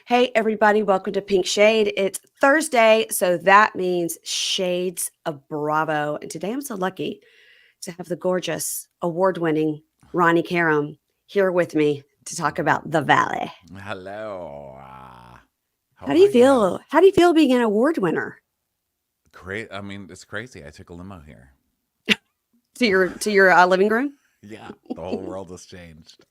Hey, everybody, welcome to Pink Shade. It's Thursday, so that means Shades of Bravo. And today I'm so lucky to have the gorgeous, award winning Ronnie Karam here with me to talk about The Valley. Hello. How How do you are you? feel? How do you feel being an award winner I mean, it's crazy. I took a limo here. to your living room? Yeah, the whole world has changed.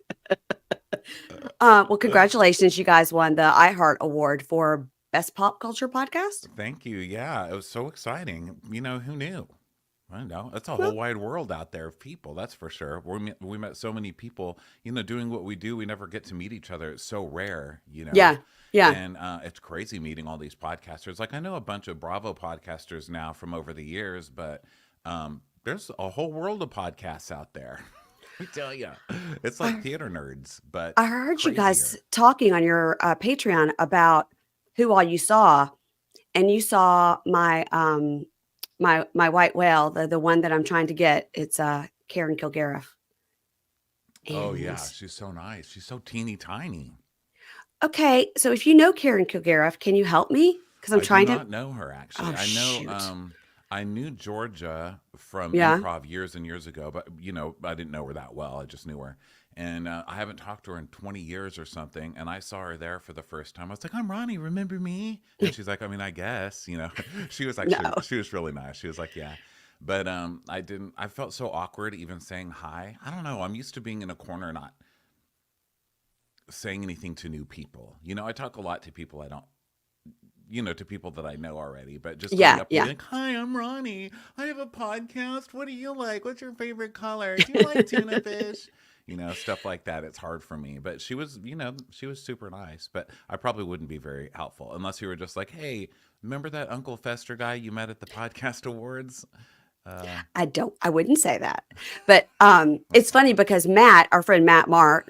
Well, congratulations. You guys won the iHeart Award for Best Pop Culture Podcast. Thank you. Yeah, it was so exciting. Who knew? I know. It's a Well, whole wide world out there of people, that's for sure. We met so many people, doing what we do. We never get to meet each other. It's so rare. yeah, yeah. And it's crazy meeting all these podcasters. Like, I know a bunch of Bravo podcasters now from over the years, but there's a whole world of podcasts out there. Let me tell you, it's like I, theater nerds, but I heard you guys crazier. talking on your Patreon about who all you saw, and you saw my white whale, the one that I'm trying to get. It's Karen Kilgariff. Oh And yeah, she's so nice. She's so teeny tiny. okay, so if you know Karen Kilgariff, can you help me? Because I'm I do trying to. not know her actually. Oh I know shoot! I knew Georgia from Yeah. improv years and years ago, but I didn't know her that well. I just knew her. And I haven't talked to her in 20 years or something. And I saw her there for the first time. I was like, "I'm Ronnie, remember me?" And she's like, "I mean, I guess." No. She was really nice. She was like, "Yeah." But I felt so awkward even saying hi. I don't know. I'm used to being in a corner not saying anything to new people. I talk a lot to people I don't to people that I know already, but just going Yeah. up and Yeah. being like, "Hi, I'm Ronnie. I have a podcast. What do you like? What's your favorite color? Do you like tuna fish?" Stuff like that. It's hard for me. But she was super nice. But I probably wouldn't be very helpful unless you were just like, "Hey, remember that Uncle Fester guy you met at the podcast awards?" Uh, I wouldn't say that. But it's funny because Matt, our friend Matt Mark,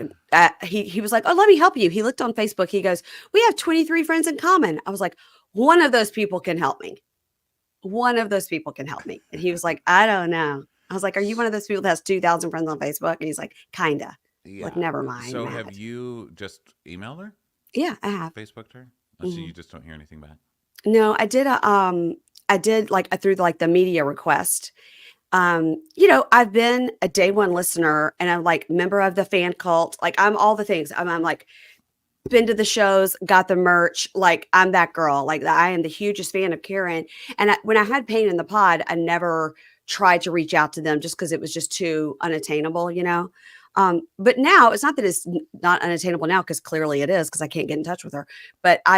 he was like, "Oh, let me help you." He looked on Facebook. He goes, "We have 23 friends in common." I was like, "One of those people can help me. One of those people can help me." And he was like, "I don't know." I was like, "Are you one of those people that has 2,000 friends on Facebook?" And he's like, "Kinda." Like, yeah. never mind, So have Matt. you just emailed her, Yeah, I have. Facebooked her? Oh, so Mhm. you just don't hear anything back? No, I did like through like the media request. I've been a day one listener and I'm like member of the fan cult. Like I'm all the things. I'm like been to the shows, got the merch. Like I'm that girl. Like I am the hugest fan of Karen. And when I had Payne in the pod, I never tried to reach out to them just because it was just too unattainable. But now it's not that it's not unattainable now because clearly it is because I can't get in touch with her. But I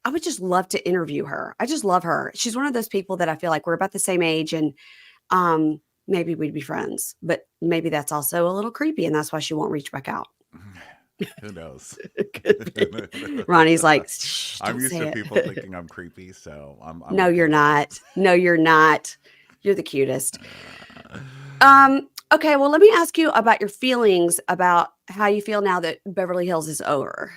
would just love to interview her. I just love her. She's one of those people that I feel like we're about the same age and maybe we'd be friends, but maybe that's also a little creepy and that's why she won't reach back out. Who knows? Could be. Ronnie's like, shh, I'm don't used say to it. people thinking I'm creepy, so I'm No, okay you're with it. not. No, you're not. You're the cutest. Okay, well, let me ask you about your feelings about how you feel now that Beverly Hills is over.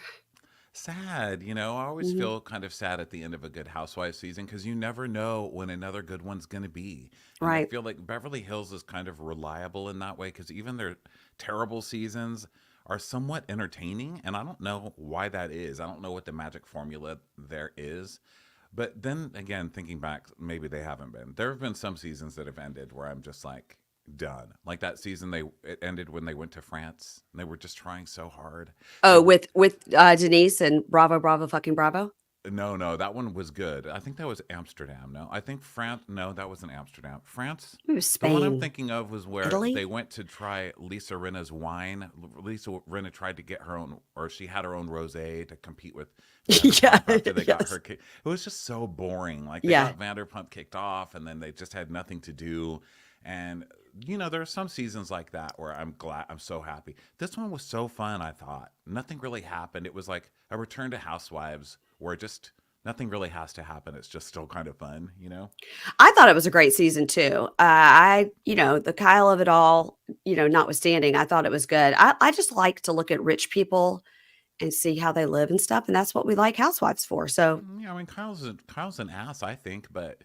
Sad, I always Mhm. feel kind of sad at the end of a good Housewives season because you never know when another good one's going to be. And I Right. feel like Beverly Hills is kind of reliable in that way because even their terrible seasons are somewhat entertaining. And I don't know why that is. I don't know what the magic formula there is. But then again, thinking back, maybe they haven't been. There have been some seasons that have ended where I'm just like, done. Like that season, it ended when they went to France. And they were just trying so hard. They Oh, were with Denise and Bravo, Bravo, fucking Bravo. No, no, that one was good. I think that was Amsterdam. No, I think France. No, that wasn't Amsterdam. France. It was The one I'm Spain, thinking of was where they Italy. went to try Lisa Rinna's wine. Lisa Rinna tried to get her own, or she had her own rosé to compete with Yeah. Vanderpump after they got Yes. her. It was just so boring. Like they Yeah. got Vanderpump kicked off, and then they just had nothing to do. And there are some seasons like that where I'm so happy. This one was so fun. I thought nothing really happened. It was like a return to Housewives where just nothing really has to happen. It's just still kind of fun. I thought it was a great season too. The Kyle of it all, notwithstanding, I thought it was good. I just like to look at rich people and see how they live and stuff. And that's what we like housewives for. So Yeah, I mean Kyle's an ass, I think, but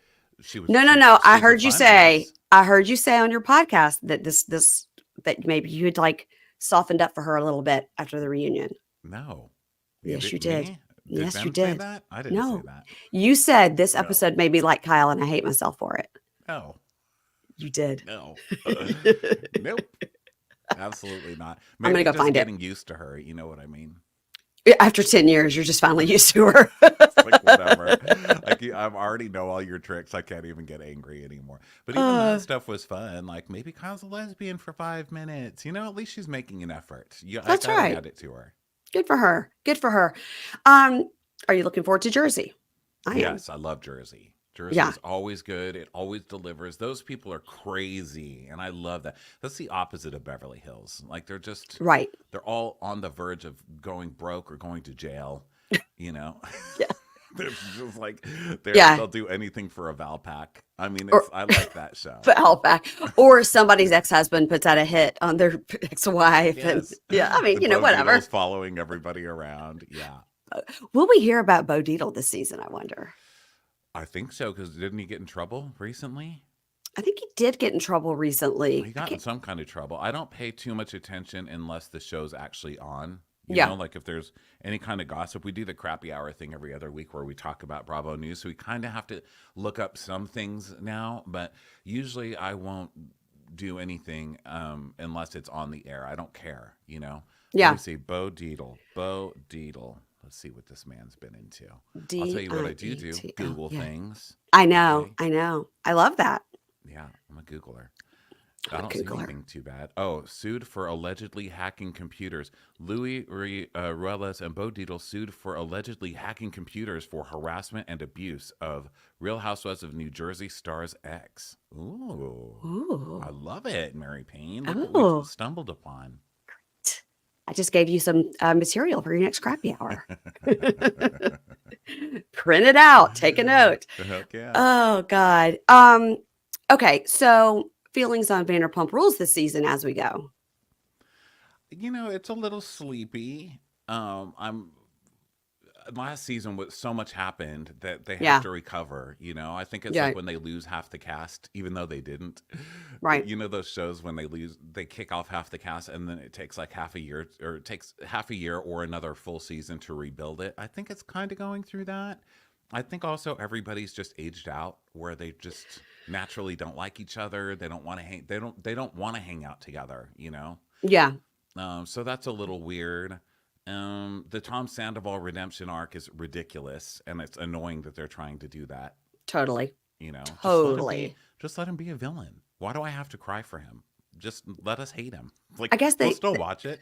no, no, no. she's a fun ass. I heard you say on your podcast that that maybe you'd like softened up for her a little bit after the reunion. No. You Yes, you did did. me? Did Yes, you Ben say did. that? I didn't say No. that. You said this No. episode made me like Kyle and I hate myself for it. No. You did. No. Nope. Absolutely not. I'm gonna Maybe go just find it. getting used to her. You know what I mean? After 10 years, you're just finally used to her. It's like whatever. Like I already know all your tricks. I can't even get angry anymore. But even uh, that stuff was fun. Like maybe Kyle's a lesbian for 5 minutes. You know, at least she's making an effort. I that's gotta right. hand it to her. Good for her. Good for her. Um, are you looking forward to Jersey? I am. Yes, I love Jersey. Jersey Yeah, is always good. It always delivers. Those people are crazy, and I love that. That's the opposite of Beverly Hills. Like right. they're all on the verge of going broke or going to jail. You know, Yeah. they're just like Yeah. they'll do anything for a Valpak. I mean, Or I like that show. Outback. Or somebody's ex-husband puts out a hit on their ex-wife. And Yes, yeah, I mean, the Bo whatever. Dietl's following everybody around. Yeah, Will we hear about Bo Dietl this season? I wonder. I think so. Because didn't he get in trouble recently? I think he did get in trouble recently. He I got in can't. some kind of trouble. I don't pay too much attention unless the show's actually on. You know, Yeah. like if there's any kind of gossip, we do the crappy hour thing every other week where we talk about Bravo News. So we kind of have to look up some things now, but usually I won't do anything unless it's on the air. I don't care, you know. Let me Yeah. see. Bo Dietl. Bo Dietl. Let's see what this man's been into. I'll tell you what I do. Dietl. Google Yeah. things. I know. Okay. I know. I love that. Yeah, I'm a Googler. I'm I a don't see Googler. anything too bad. Oh, sued for allegedly hacking computers. Louis Ruelas and Bo Dietl sued for allegedly hacking computers for harassment and abuse of Real Housewives of New Jersey star's ex. Ooh, I Ooh. love it, Mary Payne. Look what we've Oh. stumbled upon. I just gave you some material for your next crappy hour. Print it out. Take a note. Heck yeah. Oh God. Okay, so feelings on Vanderpump Rules this season as we go. You know, it's a little sleepy. I'm last season with so much happened that they have Yeah, to recover. You know, I think it's yeah, like when they lose half the cast, even though they didn't. right. You know those shows when they kick off half the cast, and then it takes like half a year, or it takes half a year or another full season to rebuild it. I think it's kind of going through that. I think also everybody's just aged out, where they just naturally don't like each other. They don't want to hang. They don't want to hang out together. You know. Yeah, So that's a little weird. The Tom Sandoval redemption arc is ridiculous, and it's annoying that they're trying to do that. totally. You know, Totally. just let him be a villain. Why do I have to cry for him? Just let us hate him. I Like guess we'll still watch it.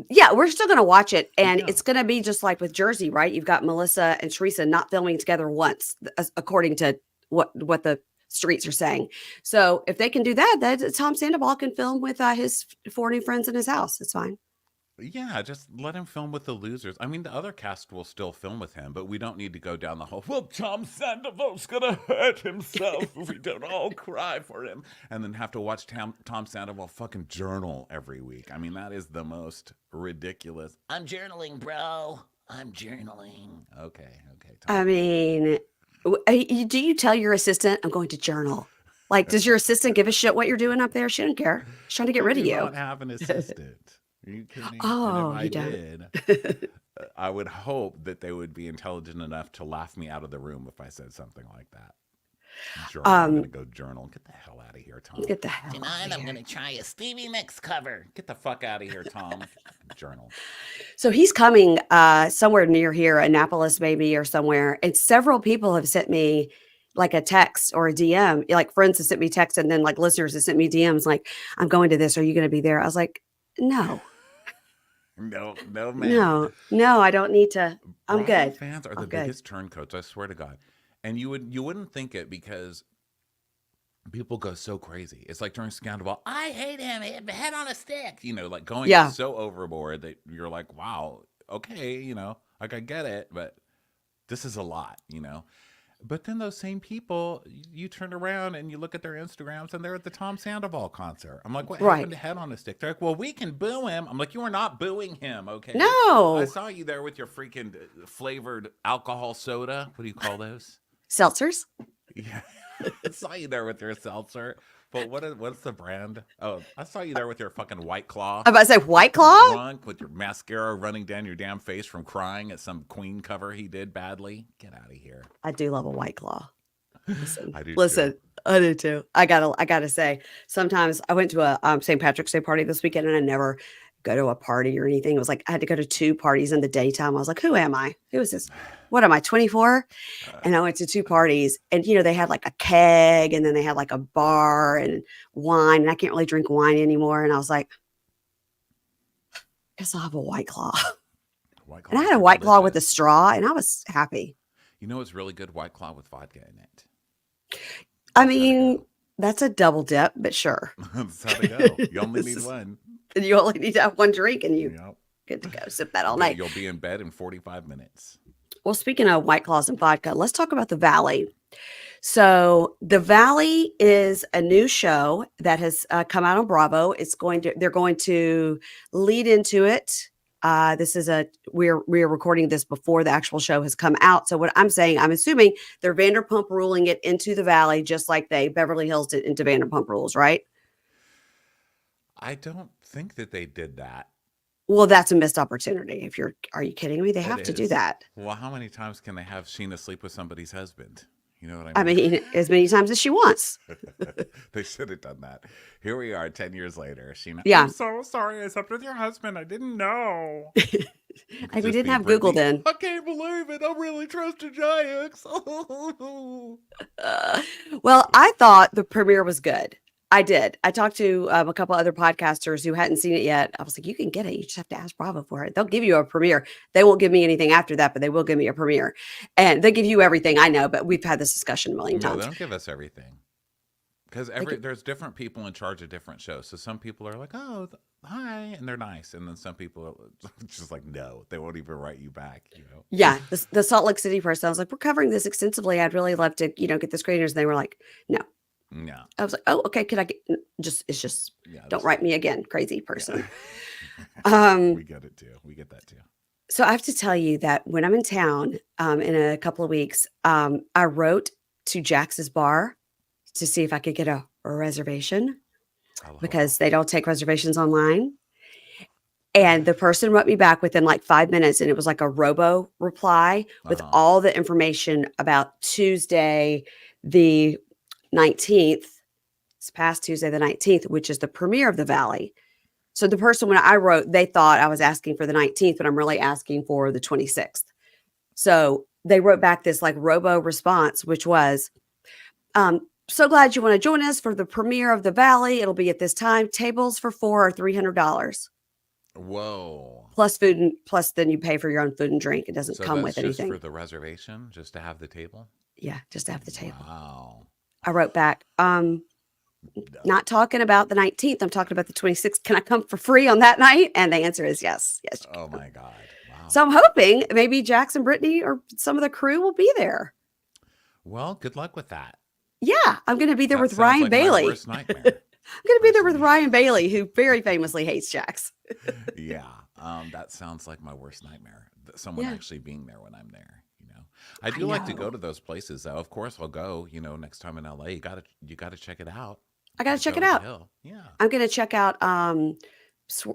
yeah, we're still gonna watch it, and Yeah, it's gonna be just like with Jersey, right? You've got Melissa and Teresa not filming together once, according to what the streets are saying. So if they can do that, that Tom Sandoval can film with his four new friends in his house. It's fine. yeah. Just let him film with the losers. I mean, the other cast will still film with him, but we don't need to go down the whole. Well, Tom Sandoval's gonna hurt himself if we don't all cry for him, and then have to watch Tom Sandoval fucking journal every week. I mean, that is the most ridiculous. I'm journaling, bro. I'm journaling. Okay, I Tom. mean, do you tell your assistant I'm going to journal? Like, does your assistant give a shit what you're doing up there? She doesn't care. She's trying to get I rid of do you. not have an assistant. Are you kidding? And if Oh, I you don't. did, I would hope that they would be intelligent enough to laugh me out of the room if I said something like that. Journal. I'm um, gonna go journal. Get the hell out of here, Tom. get the hell out Tonight of I'm here. gonna try a Stevie Nicks cover. Get the fuck out of here, Tom. Journal. So he's coming somewhere near here, Annapolis maybe or somewhere. And several people have sent me like a text or a DM. Like friends have sent me texts and then like listeners have sent me DMs like, I'm going to this. Are you going to be there? I was like, no, No, no, ma'am. no, no, I don't need to. I'm Bravo good. fans are the I'm good. biggest turncoats. I swear to God. And you wouldn't think it because people go so crazy. It's like during Scandal, I hate him, head on a stick. You know, like going Yeah. so overboard that you're like, wow, okay, you know, like I get it, but this is a lot, you know. But then those same people, you turn around and you look at their Instagrams and they're at the Tom Sandoval concert. I'm like, what Right. happened to Head on a Stick? They're like, well, we can boo him. I'm like, you are not booing him, okay? I No. saw you there with your freaking flavored alcohol soda. What do you call those? Seltzers. Yeah. I saw you there with your seltzer. But what's the brand? Oh, I saw you there with your fucking White Claw, I'm about to say White fucking Claw. drunk with your mascara running down your damn face from crying at some Queen cover he did badly. Get out of here. I do love a White Claw. Listen, I do too. listen, I do too. I gotta say, sometimes I went to a St. Patrick's Day party this weekend, and I never go to a party or anything. It was like I had to go to two parties in the daytime. I was like, who am I? Who is this? What am I, 24? Uh, And I went to two parties, and they had like a keg, and then they had like a bar and wine. And I can't really drink wine anymore. And I was like, guess I'll have a White Claw. White And I Claws had a are White Claw with a delicious. straw, and I was happy. You know what's really good? White Claw with vodka in it. I That's how to mean, go. that's a double dip, but sure. That's how to go. You only This need is- one. and you only need to have one drink, and you Yep. good to go. Sip that all night. You'll be in bed in 45 minutes. Well, speaking of White Claws and vodka, let's talk about the Valley. So, the Valley is a new show that has come out on Bravo. They're going to lead into it. This is we're recording this before the actual show has come out. So, what I'm assuming they're Vanderpump ruling it into the Valley, just like they Beverly Hills did into Vanderpump Rules, right? I don't think that they did that. Well, that's a missed opportunity. Are you kidding me? They It have to do is. that. Well, how many times can they have Sheena sleep with somebody's husband? You know what I I mean? mean, as many times as she wants. They should have done that. Here we are 10 years later. Sheena, Yeah. I'm so sorry I slept with your husband. I didn't know. Like, we Just didn't be have Google Brittany. then. I can't believe it. I really trusted Jax. Uh, well, I thought the premiere was good. I did. I talked to a couple other podcasters who hadn't seen it yet. I was like, you can get it. You just have to ask Bravo for it. They'll give you a premiere. They won't give me anything after that, but they will give me a premiere. And they give you everything, I know, but we've had this discussion a million No, they times. don't give us everything. Because there's different people in charge of different shows. So some people are like, oh, hi, and they're nice. And then some people are just like, no, they won't even write you back, you know? Yeah, the Salt Lake City person, I was like, we're covering this extensively. I'd really love to, get the screeners. And they were like, no. Yeah. I was like, oh, okay. Could I get it's just, Yeah. don't write me again, crazy person. Yeah. Um, We get it too. We get that too. So I have to tell you that when I'm in town in a couple of weeks, I wrote to Jax's bar to see if I could get a reservation Hello. because they don't take reservations online. And the person wrote me back within like 5 minutes, and it was like a robo reply with all the information about Tuesday, the 19th. It's past Tuesday, the 19th, which is the premiere of the Valley. So the person, when I wrote, they thought I was asking for the 19th, but I'm really asking for the 26th. So they wrote back this like robo response, which was, so glad you want to join us for the premiere of the Valley. It'll be at this time. Tables for 4 are $300 Whoa. plus food, and plus then you pay for your own food and drink. It doesn't So come that's with just anything. for the reservation, just to have the table? Yeah, just to have the table. Wow. I wrote back, No. not talking about the 19th. I'm talking about the 26th. Can I come for free on that night? And the answer is yes. Yes. You Oh can. my God. Wow. So I'm hoping maybe Jax and Brittany or some of the crew will be there. Well, good luck with that. Yeah, I'm going to be there That with sounds Ryan like my Bailey. worst nightmare. I'm going to be there with personally. Ryan Bailey, who very famously hates Jax. Yeah. That sounds like my worst nightmare. Someone Yeah. actually being there when I'm there, you know. I do like to go to those places though. Of course I'll go, next time in LA. You gotta check it out. I got to check it out. Yeah. I'm going to check out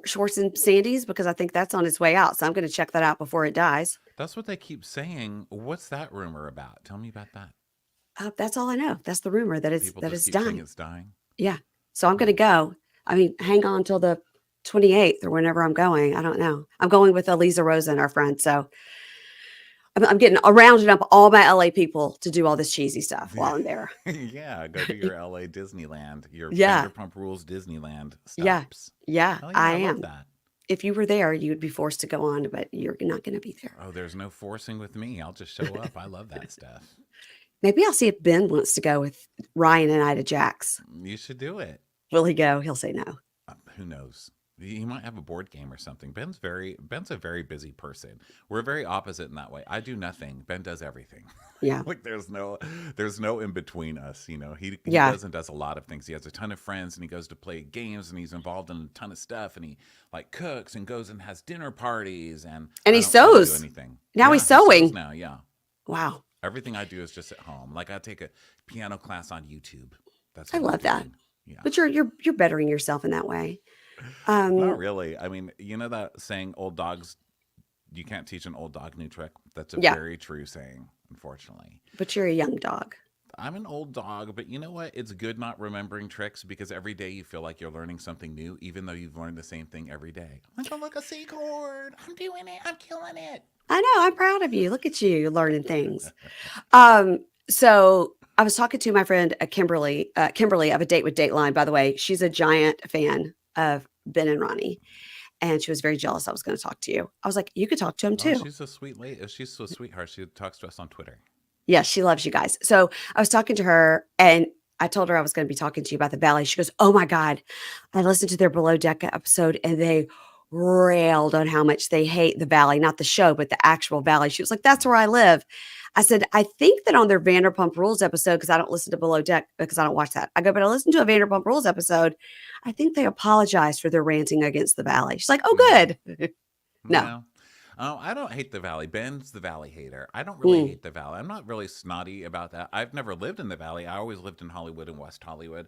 Schwartz and Sandy's because I think that's on its way out. So I'm going to check that out before it dies. That's what they keep saying. What's that rumor about? Tell me about that. That's all I know. That's the rumor that People it's just keep saying dying. it's dying. Yeah. So I'm going to go. I mean, hang on till the 28th or whenever I'm going. I don't know. I'm going with Eliza Rosen, our friend. So I'm getting rounding up all my LA people to do all this cheesy stuff while I'm there. Yeah, go to your LA Disneyland, your Yeah. Vanderpump Rules Disneyland Yeah. stops. Yeah, Hell yeah, I love am. that. If you were there, you would be forced to go on, but you're not going to be there. Oh, there's no forcing with me. I'll just show up. I love that stuff. Maybe I'll see if Ben wants to go with Ryan and I to Jax. You should do it. Will he go? He'll say no. Who knows? He might have a board game or something. Ben's a very busy person. We're very opposite in that way. I do nothing. Ben does everything. Yeah. Like there's no in between us. He Yeah. does and does a lot of things. He has a ton of friends and he goes to play games and he's involved in a ton of stuff and he like cooks and goes and has dinner parties and And he I don't really sews. do anything. Now Yeah, he's he sews sewing. now. Yeah. Wow. Everything I do is just at home. Like I take a piano class on YouTube. That's I what I'm love that. doing. Yeah. But you're bettering yourself in that way. Not Um, really. I mean, you know that saying, old dogs, you can't teach an old dog new trick? That's a yeah, very true saying, unfortunately. but you're a young dog. I'm an old dog, but you know what? It's good not remembering tricks because every day you feel like you're learning something new, even though you've learned the same thing every day. Like, oh, look, a C chord. I'm doing it. I'm killing it. I know. I'm proud of you. Look at you learning things. Um, so I was talking to my friend Kimberly of A Date with Dateline. By the way, she's a giant fan of Ben and Ronnie, and she was very jealous I was going to talk to you. I was like, you could talk to him Oh, too. she's a sweet lady. She's so sweetheart. She talks to us on Twitter. Yeah, she loves you guys. So I was talking to her, and I told her I was going to be talking to you about the Valley. She goes, "Oh my God, I listened to their Below Deck episode, and they railed on how much they hate the Valley, not the show, but the actual Valley." She was like, "That's where I live." I said, "I think that on their Vanderpump Rules episode, because I don't listen to Below Deck because I don't watch that. I go, but I listened to a Vanderpump Rules episode. I think they apologized for their ranting against the Valley." She's like, "Oh, No, good." No. no. Oh, I don't hate the Valley. Ben's the Valley hater. I don't really Mm, hate the Valley. I'm not really snotty about that. I've never lived in the Valley. I always lived in Hollywood and West Hollywood.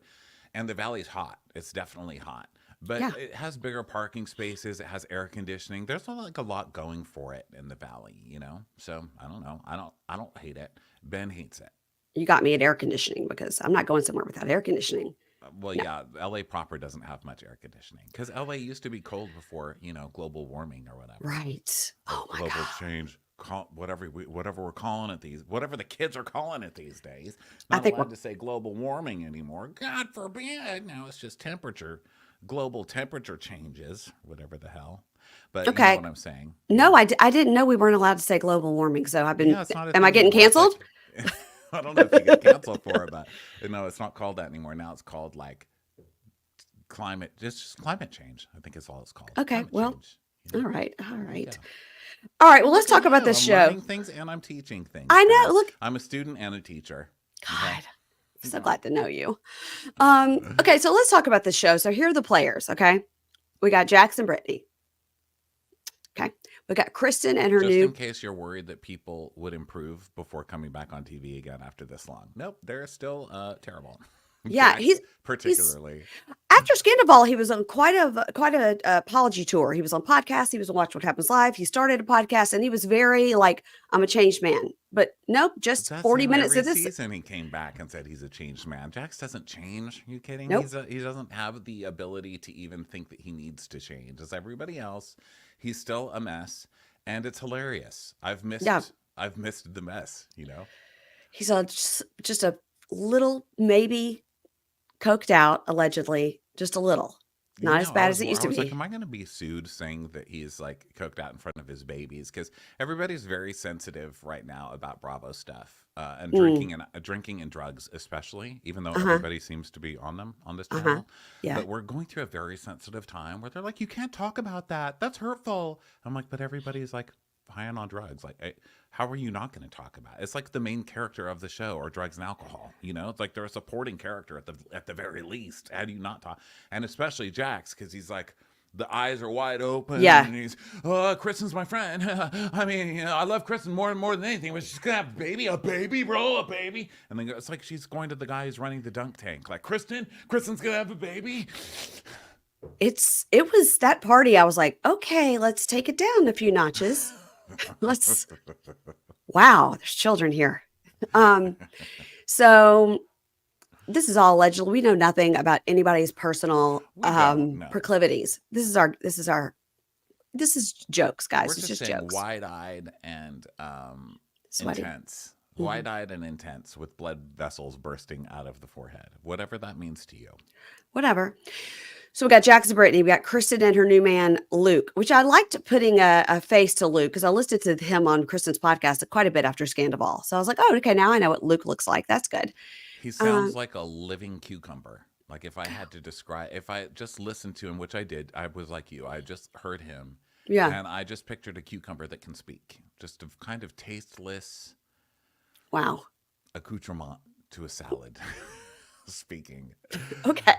And the Valley's hot. It's definitely hot. But yeah. it has bigger parking spaces. It has air conditioning. There's not like a lot going for it in the Valley, you know? So I don't know. I don't hate it. Ben hates it. You got me at air conditioning because I'm not going somewhere without air conditioning. Well, No. yeah, LA proper doesn't have much air conditioning because LA used to be cold before, global warming or whatever. Right. Or Oh my global God. change, whatever we're calling it whatever the kids are calling it these days. I Not think we're allowed to say global warming anymore. God forbid. Now it's just temperature, global temperature changes, whatever the hell. But you know okay. what I'm saying? No, Yeah. I didn't know we weren't allowed to say global warming. So Yeah, it's not a am I thing getting anymore. It's canceled? like, I don't know if you get canceled for it, but no, it's not called that anymore. Now it's called like climate, just climate change. I think is all it's called. Okay. Climate Well, change. You all know, right. All there you go. right. All right. Well, Well, let's look at talk about you. this I'm show. learning things and I'm teaching things, I know. Jazz. Look, I'm a student and a teacher. Okay. God, so glad to know you. Okay. So let's talk about this show. So here are the players. Okay. We got Jackson Brittany. Okay. We got Kristen and her Just in new, case you're worried that people would improve before coming back on TV again after this long. Nope, they're still terrible. yeah, Jax, he's particularly. after Scandival, he was on quite a apology tour. He was on podcasts. He was on Watch What Happens Live. He started a podcast, and he was very like, "I'm a changed man." But nope, just That's 40 him minutes every of this. season. He came back and said he's a changed man. Jax doesn't change. Are you kidding? Nope. He doesn't have the ability to even think that he needs to change. As everybody else, he's still a mess, and it's hilarious. Yeah, I've missed the mess. You know. he's just a little maybe coked out, allegedly, just a little. You Not as know, I bad was as it used I to was like, be. am I going to be sued saying that he's like coked out in front of his babies? Because everybody's very sensitive right now about Bravo stuff and Mm, drinking and drugs, especially. Even though uh-huh. everybody seems to be on them on this Uh-huh. channel, Yeah. but we're going through a very sensitive time where they're like, you can't talk about that. That's hurtful. I'm like, but everybody's like high on drugs. Like, how are you not going to talk about it? It's like the main character of the show or drugs and alcohol. You know, it's like they're a supporting character at the very least. How do you not talk? And especially Jax, because he's like, the eyes are wide open Yeah. and he's, oh, Kristen's my friend. I mean, I love Kristen more and more than anything, but she's gonna have a baby, bro, a baby. And then it's like she's going to the guy who's running the dunk tank, like, Kristen's gonna have a baby. It was that party. I was like, okay, let's take it down a few notches. Let's wow, there's children here. Um, so this is all allegedly. We know nothing about anybody's personal We don't know. proclivities. This is jokes, We're guys. It's just just saying jokes. wide-eyed and Sweaty. intense. Mhm. Wide-eyed and intense with blood vessels bursting out of the forehead. Whatever that means to you. Whatever. So we got Jackson Brittany, we got Kristen and her new man Luke, which I liked putting a face to Luke because I listened to him on Kristen's podcast quite a bit after Scandival. So I was like, oh, okay, now I know what Luke looks like. That's good. He sounds Um, like a living cucumber. Like if I had to describe, if I just listened to him, which I did, I was like you. I just heard him, yeah. and I just pictured a cucumber that can speak. Just a kind of tasteless Wow. accoutrement to a salad. Speaking. Okay.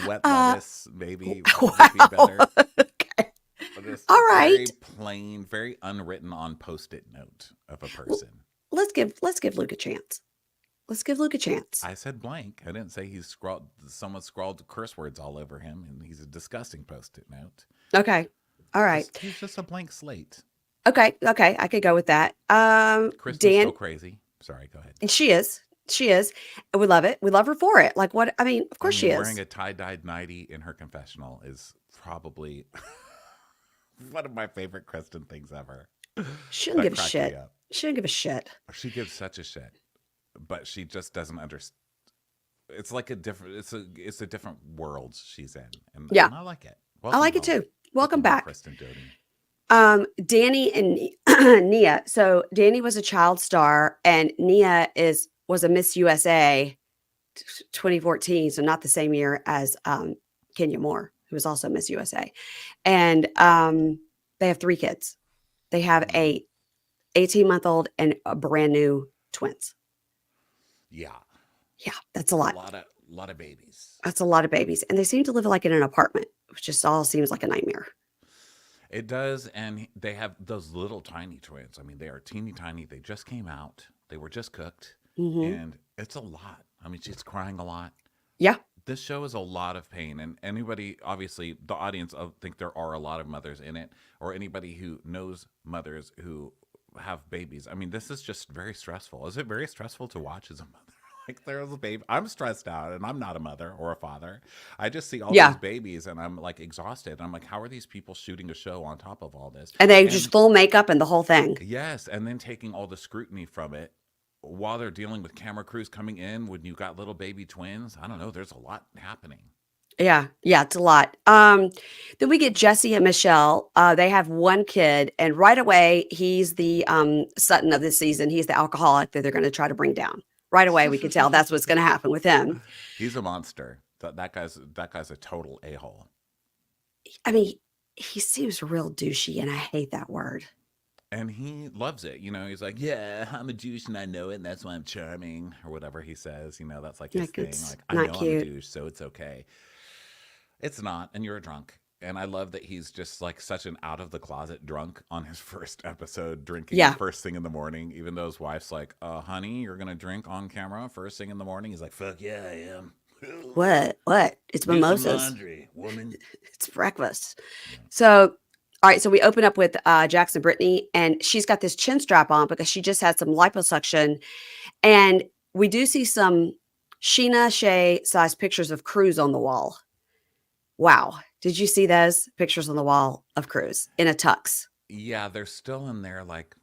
Wet Uh, lettuce, maybe would be wow. better. Okay. Just All a right. very plain, very unwritten on post-it note of a L- person. let's give Luke a chance. Let's give Luke a chance. I said blank. I didn't say someone scrawled curse words all over him and he's a disgusting post-it note. Okay. All right. He's just a blank slate. Okay. Okay. I could go with that. Kristen's Dan, still crazy. Sorry, go ahead. she is. She is. And we love it. We love her for it. Like what? I mean, of I course she mean, wearing is. a tie-dyed nightie in her confessional is probably one of my favorite Kristen things ever. She shouldn't That give a cracked me shit. up. She shouldn't give a shit. She gives such a shit, but she just doesn't understand. It's like a different. It's a different world she's in, Yeah. and I like it. I Welcome like it home. too. Welcome Home, back. Kristen Doty. Danny and Nia. So Danny was a child star, and Nia was a Miss USA 2014, so not the same year as Kenya Moore, who was also Miss USA. And they have 3 kids. They have Mm. a 18-month-old and a brand new twins. Yeah, Yeah, that's a lot. lot of babies. That's a lot of babies, and they seem to live like in an apartment, which just all seems like a nightmare. It does, and they have those little tiny twins. I mean, they are teeny tiny. They just came out. They were just cooked, Hmm. and it's a lot. I mean, she's crying a lot. Yeah, This show is a lot of pain, and anybody, obviously, the audience, I think there are a lot of mothers in it, or anybody who knows mothers who have babies. I mean, this is just very stressful. Is it very stressful to watch as a mother? Like there's a baby. I'm stressed out, and I'm not a mother or a father. I just see all these yeah, babies, and I'm like exhausted. And I'm like, how are these people shooting a show on top of all this? and they just And full makeup and the whole thing. yes, and then taking all the scrutiny from it while they're dealing with camera crews coming in when you got little baby twins. I don't know. There's a lot happening. Yeah, yeah, it's a lot. Then we get Jesse and Michelle. They have 1 kid, and right away, he's the Sutton of this season. He's the alcoholic that they're going to try to bring down. Right away, we can tell that's what's going to happen with him. He's a monster. That guy's a total a hole. I mean, he seems real douchey, and I hate that word. And he loves it. He's like, yeah, I'm a douche and I know it, and that's why I'm charming, or whatever he says. That's like his Like, thing. it's Like, I not know I'm a cute. douche, so it's okay. It's not, and you're a drunk. And I love that he's just like such an out of the closet drunk on his first episode, drinking Yeah. first thing in the morning, even though his wife's like, honey, you're going to drink on camera first thing in the morning. He's like, fuck yeah, I am. What? It's Do some mimosas. laundry, woman. It's breakfast. Yeah. So, all right. So we open up with Jackson Brittany, and she's got this chin strap on because she just had some liposuction. And we do see some Sheena Shea size pictures of Cruz on the wall. Wow. Did you see those pictures on the wall of Cruz in a tux? Yeah, they're still in there like,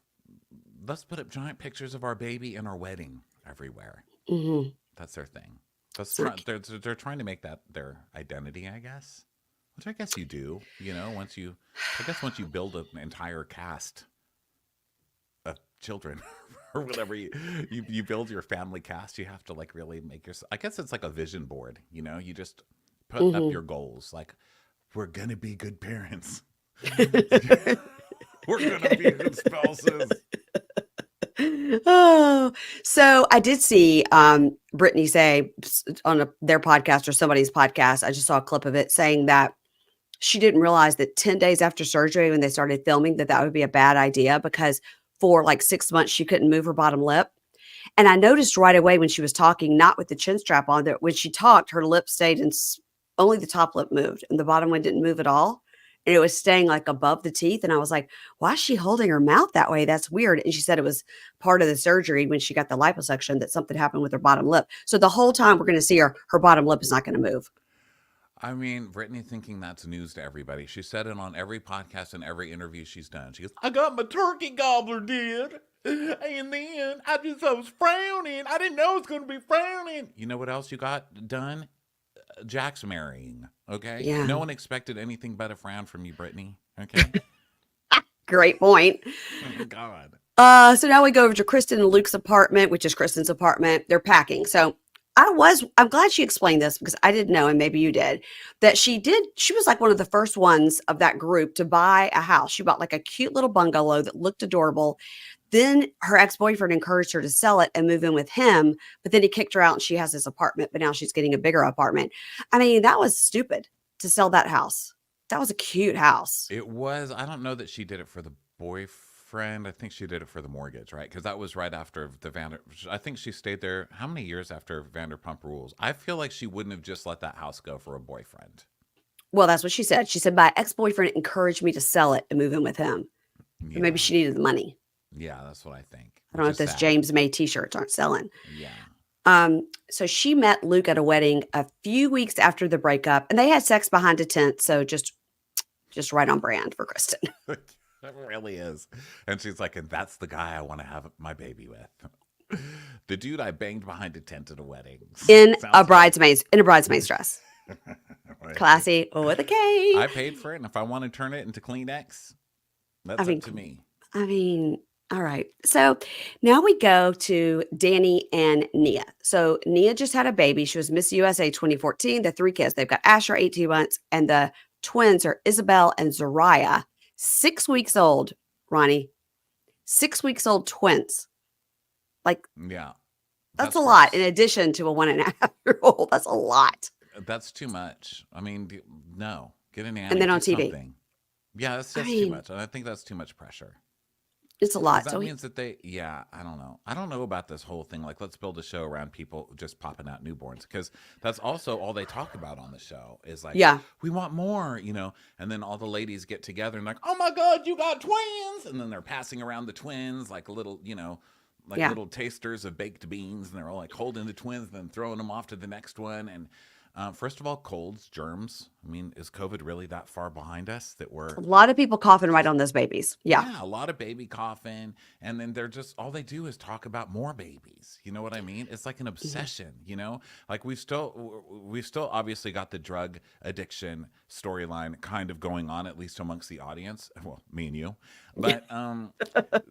let's put up giant pictures of our baby and our wedding everywhere. Hmm. That's their thing. They're trying to make that their identity, I guess. Which I guess you do. Once you build an entire cast of children or whatever you build your family cast, you have to like really make your. I guess it's like a vision board. You just put up your goals. Like we're gonna be good parents. We're gonna be good spouses. Oh, so I did see Brittany say on their podcast or somebody's podcast, I just saw a clip of it saying that she didn't realize that 10 days after surgery, when they started filming, that would be a bad idea because for like 6 months, she couldn't move her bottom lip. And I noticed right away when she was talking, not with the chin strap on, that when she talked, her lip stayed and only the top lip moved and the bottom one didn't move at all. And it was staying like above the teeth. And I was like, why is she holding her mouth that way? That's weird. And she said it was part of the surgery when she got the liposuction that something happened with her bottom lip. So the whole time we're going to see her bottom lip is not going to move. I mean, Brittany thinking that's news to everybody. She said it on every podcast and every interview she's done. She goes, I got my turkey gobbler did. And then I was frowning. I didn't know it was going to be frowning. You know what else you got done? Jack's marrying. Okay? Yeah. No one expected anything but a frown from you, Brittany. Okay? Great point. Oh, my God. So now we go over to Kristen and Luke's apartment, which is Kristen's apartment. They're packing. So I'm glad she explained this because I didn't know, and maybe you did, that she was like one of the first ones of that group to buy a house. She bought like a cute little bungalow that looked adorable. Then her ex-boyfriend encouraged her to sell it and move in with him, but then he kicked her out and she has this apartment, but now she's getting a bigger apartment. I mean, that was stupid to sell that house. That was a cute house. It was. I don't know that she did it for the boyfriend. boyfriend. I think she did it for the mortgage, right? Because that was right after the Vander. I think she stayed there. How many years after Vanderpump Rules? I feel like she wouldn't have just let that house go for a boyfriend. Well, that's what she said. She said, "My ex-boyfriend encouraged me to sell it and move in with him." But maybe Yeah, she needed the money. yeah, that's what I think, I don't which know is if those sad. James May t-shirts aren't selling. Yeah, So she met Luke at a wedding a few weeks after the breakup, and they had sex behind a tent. So just right on brand for Kristen. it really is. And she's like, and that's the guy I want to have my baby with. The dude I banged behind a tent at a wedding. In a Sounds right. bridesmaid's dress. Right. Classy with a K. I paid for it, and if I want to turn it into Kleenex, I that's up mean, to me. I mean, all right. So now we go to Danny and Nia. So Nia just had a baby. She was Miss USA 2014. The three kids. They've got Asher, 18 months, and the twins are Isabel and Zariah, 6 weeks old. Ronnie, 6 weeks old twins. Like Yeah, that's that's a lot. In gross. addition to a 1.5 year old, that's a lot. That's too much. I mean, no. Get a And nanny. then Do on TV. something. Yeah, that's I just too mean, much. And I think that's too much pressure. it's a Because lot. that means that I don't know. I don't know about this whole thing. Like, let's build a show around people just popping out newborns. Because that's also all they talk about on the show is like, Yeah, we want more, you know? And then all the ladies get together and like, oh my God, you got twins. And then they're passing around the twins like little, like yeah. little tasters of baked beans. And they're all like holding the twins and then throwing them off to the next one. And first of all, colds, germs. I mean, is COVID really that far behind us that we're A lot of people coughing right on those babies. Yeah. yeah, a lot of baby coughing, and then they're just all they do is talk about more babies. You know what I mean? It's like an Mhm. obsession. Like we've still obviously got the drug addiction storyline kind of going on, at least amongst the audience. Well, me and you, but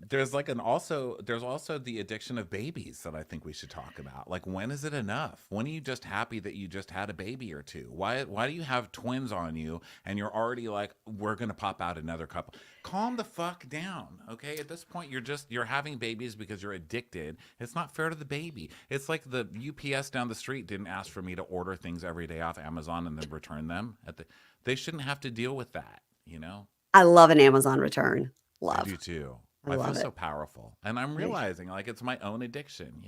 there's also the addiction of babies that I think we should talk about. Like, when is it enough? When are you just happy that you just had a baby or two? Why do you have twins on you and you're already like, we're gonna pop out another couple? Calm the fuck down, okay? At this point, you're having babies because you're addicted. It's not fair to the baby. It's like the UPS down the street didn't ask for me to order things every day off Amazon and then return them. They shouldn't have to deal with that, you know? I love an Amazon return. I Love. do too. I I feel love so it. powerful. And I'm Me. realizing like it's my own addiction.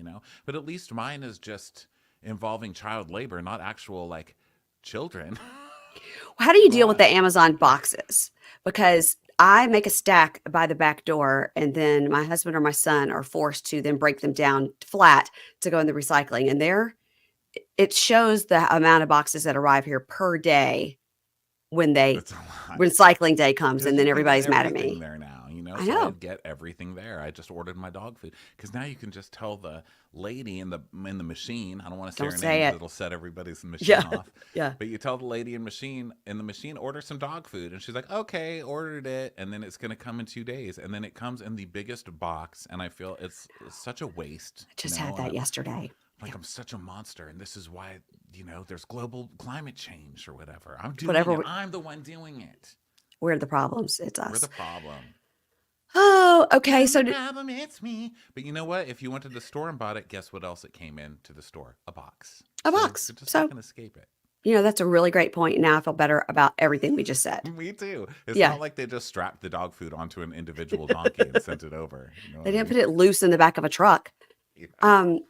But at least mine is just involving child labor, not actual like children. How do you deal with the God. Amazon boxes? Because I make a stack by the back door, and then my husband or my son are forced to then break them down flat to go in the recycling. And there, it shows the amount of boxes that arrive here per day when It's a lot. recycling day comes, Because and you then can get everybody's mad at everything me. there now. I So I know. get everything there. I just ordered my dog food because now you can just tell the lady in the machine. I don't want to say Don't her name say because it. it'll set everybody's Yeah. machine off. Yeah. But you tell the lady in the machine, order some dog food, and she's like, okay, ordered it, and then it's gonna come in 2 days, and then it comes in the biggest box, and I feel it's such a waste, I just had and that yesterday. like I'm such a monster, and this is why there's global climate change or whatever. I'm doing Whatever. it. I'm the one doing it. We're the problems. It's We're the us. problem. Oh, okay. I'm the So problem, it's me. But you know what? If you went to the store and bought it, guess what else it came in to the store? A box. a So box. you're just not So, going to escape it. that's a really great point. Now I feel better about everything we just said. Me too. It's Yeah. not like they just strapped the dog food onto an individual donkey and sent it over. You know They what I didn't mean? put it loose in the back of a truck. Yeah. Um,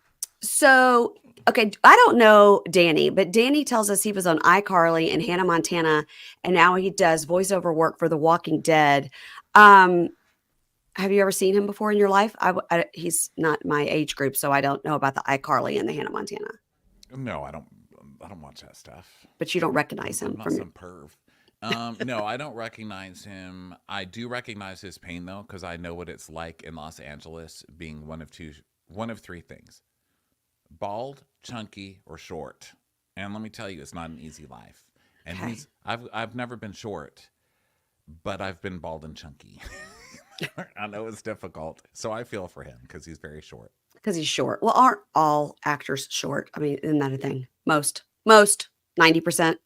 so okay, I don't know Danny, but Danny tells us he was on iCarly and Hannah Montana, and now he does voiceover work for The Walking Dead. Um, have you ever seen him before in your life? He's not my age group, so I don't know about the iCarly and the Hannah Montana. No, I don't. I don't watch that stuff. But you don't I'm, recognize I'm him not from. some perv. No, I don't recognize him. I do recognize his pain though, because I know what it's like in Los Angeles being one of three things: bald, chunky, or short. And let me tell you, it's not an easy life. And Okay, I've never been short, but I've been bald and chunky. I know it's difficult, so I feel for him because he's very short. because he's short. Well, aren't all actors short? I mean, isn't that a thing? Most, 90%.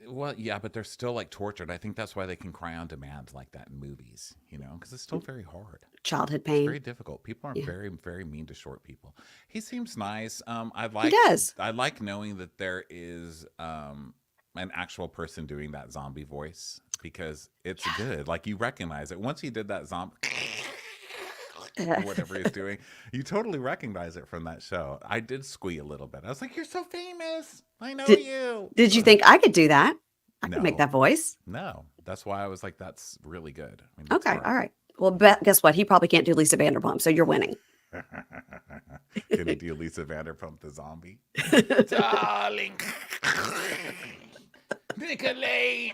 Well, yeah, but they're still like tortured. I think that's why they can cry on demand like that in movies, because it's still very hard. Childhood It's pain. very difficult. People are Yeah, very, very mean to short people. He seems nice. he does. I like knowing that there is an actual person doing that zombie voice because it's Yeah. good. Like you recognize it once he did that zombie. or whatever he's doing. You totally recognize it from that show. I did squee a little bit. I was like, "You're so famous. I know Did you." did you think I could do that? I could make No, that voice. no. That's why I was like, "That's really good." I mean, it's Okay, all hard. right. Well, Yeah. guess what? He probably can't do Lisa Vanderpump, so you're winning. Can he do Lisa Vanderpump the zombie? Darling, Nicolene.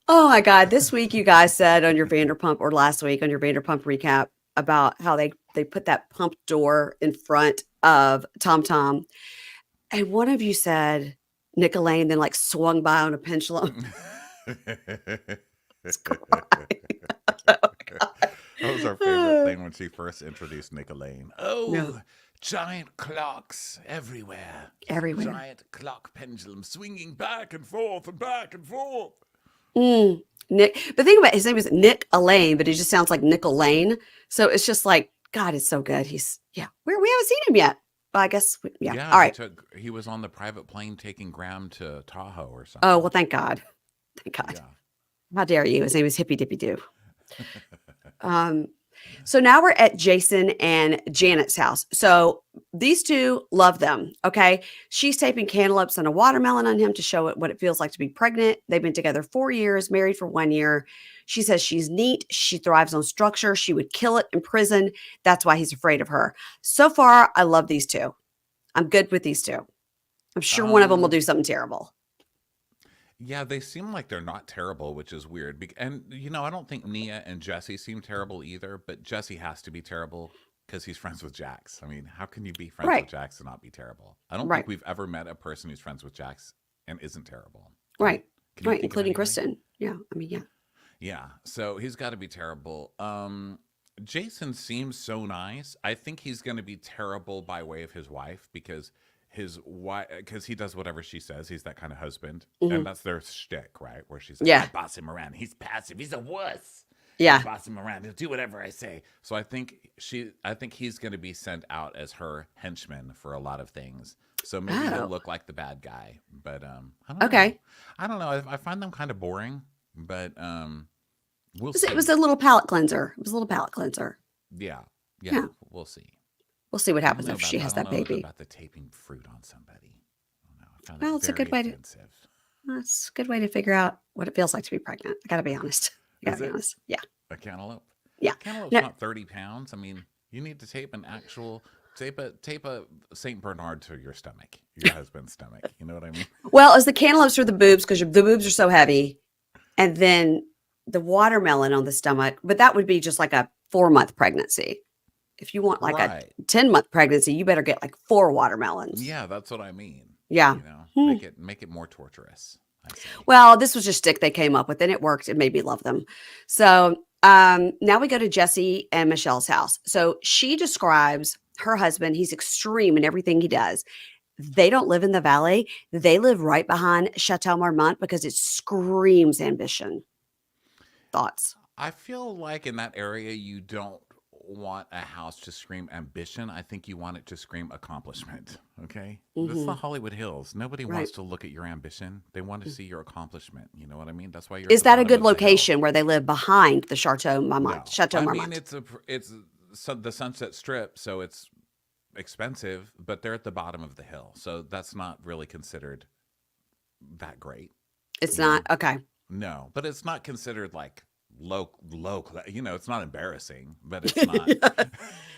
Oh my God. This week you guys said on your Vanderpump, or last week on your Vanderpump recap, about how they put that pump door in front of Tom Tom. And one of you said Nick Elaine then like swung by on a pendulum. It's crying. Oh That was our favorite God. thing when she first introduced Nicolene. No, Oh, giant clocks everywhere. everywhere. Giant clock pendulum swinging back and forth and back and forth. Mm, Nick, but think about it, his name is Nick Elaine, but he just sounds like Nickel Lane. So it's just like, God, it's so good. He's, yeah, we haven't seen him yet. But I guess, yeah. Yeah, All right. he was on the private plane taking Graham to Tahoe or Oh, well, something. thank God. Thank God. Yeah. How dare you? His name is Hippy Dippy Doo. Um, so now we're at Jason and Janet's house. So these two love them. Okay. She's taping cantaloupes and a watermelon on him to show it what it feels like to be pregnant. They've been together 4 years, married for 1 year. She says she's neat. She thrives on structure. She would kill it in prison. That's why he's afraid of her. So far, I love these two. I'm good with these two. I'm sure one of them will Um, do something terrible. yeah, they seem like they're not terrible, which is weird. And I don't think Nia and Jesse seem terrible either, but Jesse has to be terrible because he's friends with Jax. I mean, how can you be friends with Right. Jax and not be terrible? I don't think Right. we've ever met a person who's friends with Jax and isn't terrible, right? Right. Can you Right. think of Including anybody? Kristen. Yeah. I mean, yeah. Yeah, so he's got to be terrible. Jason seems so nice. I think he's going to be terrible by way of his wife because he does whatever she says. He's that kind of husband, Hmm. and that's their shtick, right? Where she's like, "I Yeah. boss him around. He's passive. He's a wuss. I Yeah. boss him around. He'll do whatever I say." So I think he's going to be sent out as her henchman for a lot of things. So maybe he'll Oh, look like the bad guy, but I don't know. okay. I don't know. I find them kind of boring, but we'll It was a see. little palate cleanser. It was a little palate cleanser. Yeah, yeah, Yeah. we'll see. We'll see what happens after she I has don't that know baby. about the taping fruit on somebody. I don't know. I found that Well, very offensive. it's a good way to figure out what it feels like to be pregnant. I gotta be honest. I gotta Is be it honest. Yeah. a cantaloupe? Yeah. Cantaloupe's No, not 30 pounds. I mean, you need to tape a Saint Bernard to your stomach, your husband's stomach. You know what I mean? well, as the cantaloupes are the boobs, because the boobs are so heavy, and then the watermelon on the stomach, but that would be just like a 4 month pregnancy. If you want like a Right. 10 month pregnancy, you better get like 4 watermelons. Yeah, that's what I mean. Yeah. Hmm. Make it more torturous. I say. Well, this was just stick they came up with, and it worked. It made me love them. So now we go to Jesse and Michelle's house. So she describes her husband. He's extreme in everything he does. They don't live in the valley. They live right behind Chateau Marmont because it screams ambition. Thoughts? I feel like in that area, you don't want a house to scream ambition. I think you want it to scream accomplishment. Okay. This is the Hmm. Hollywood Hills. Nobody Right. wants to look at your ambition. They want to see your accomplishment. You know what I mean? That's why you're at Is the that a bottom good of the hill. location where they live behind the Chateau Marmont? No. Chateau I mean, Marmont. the Sunset Strip, so it's expensive, but they're at the bottom of the hill. So that's not really considered that great, It's you know? not okay. No, but it's not considered like it's not embarrassing, but it's not. Yeah.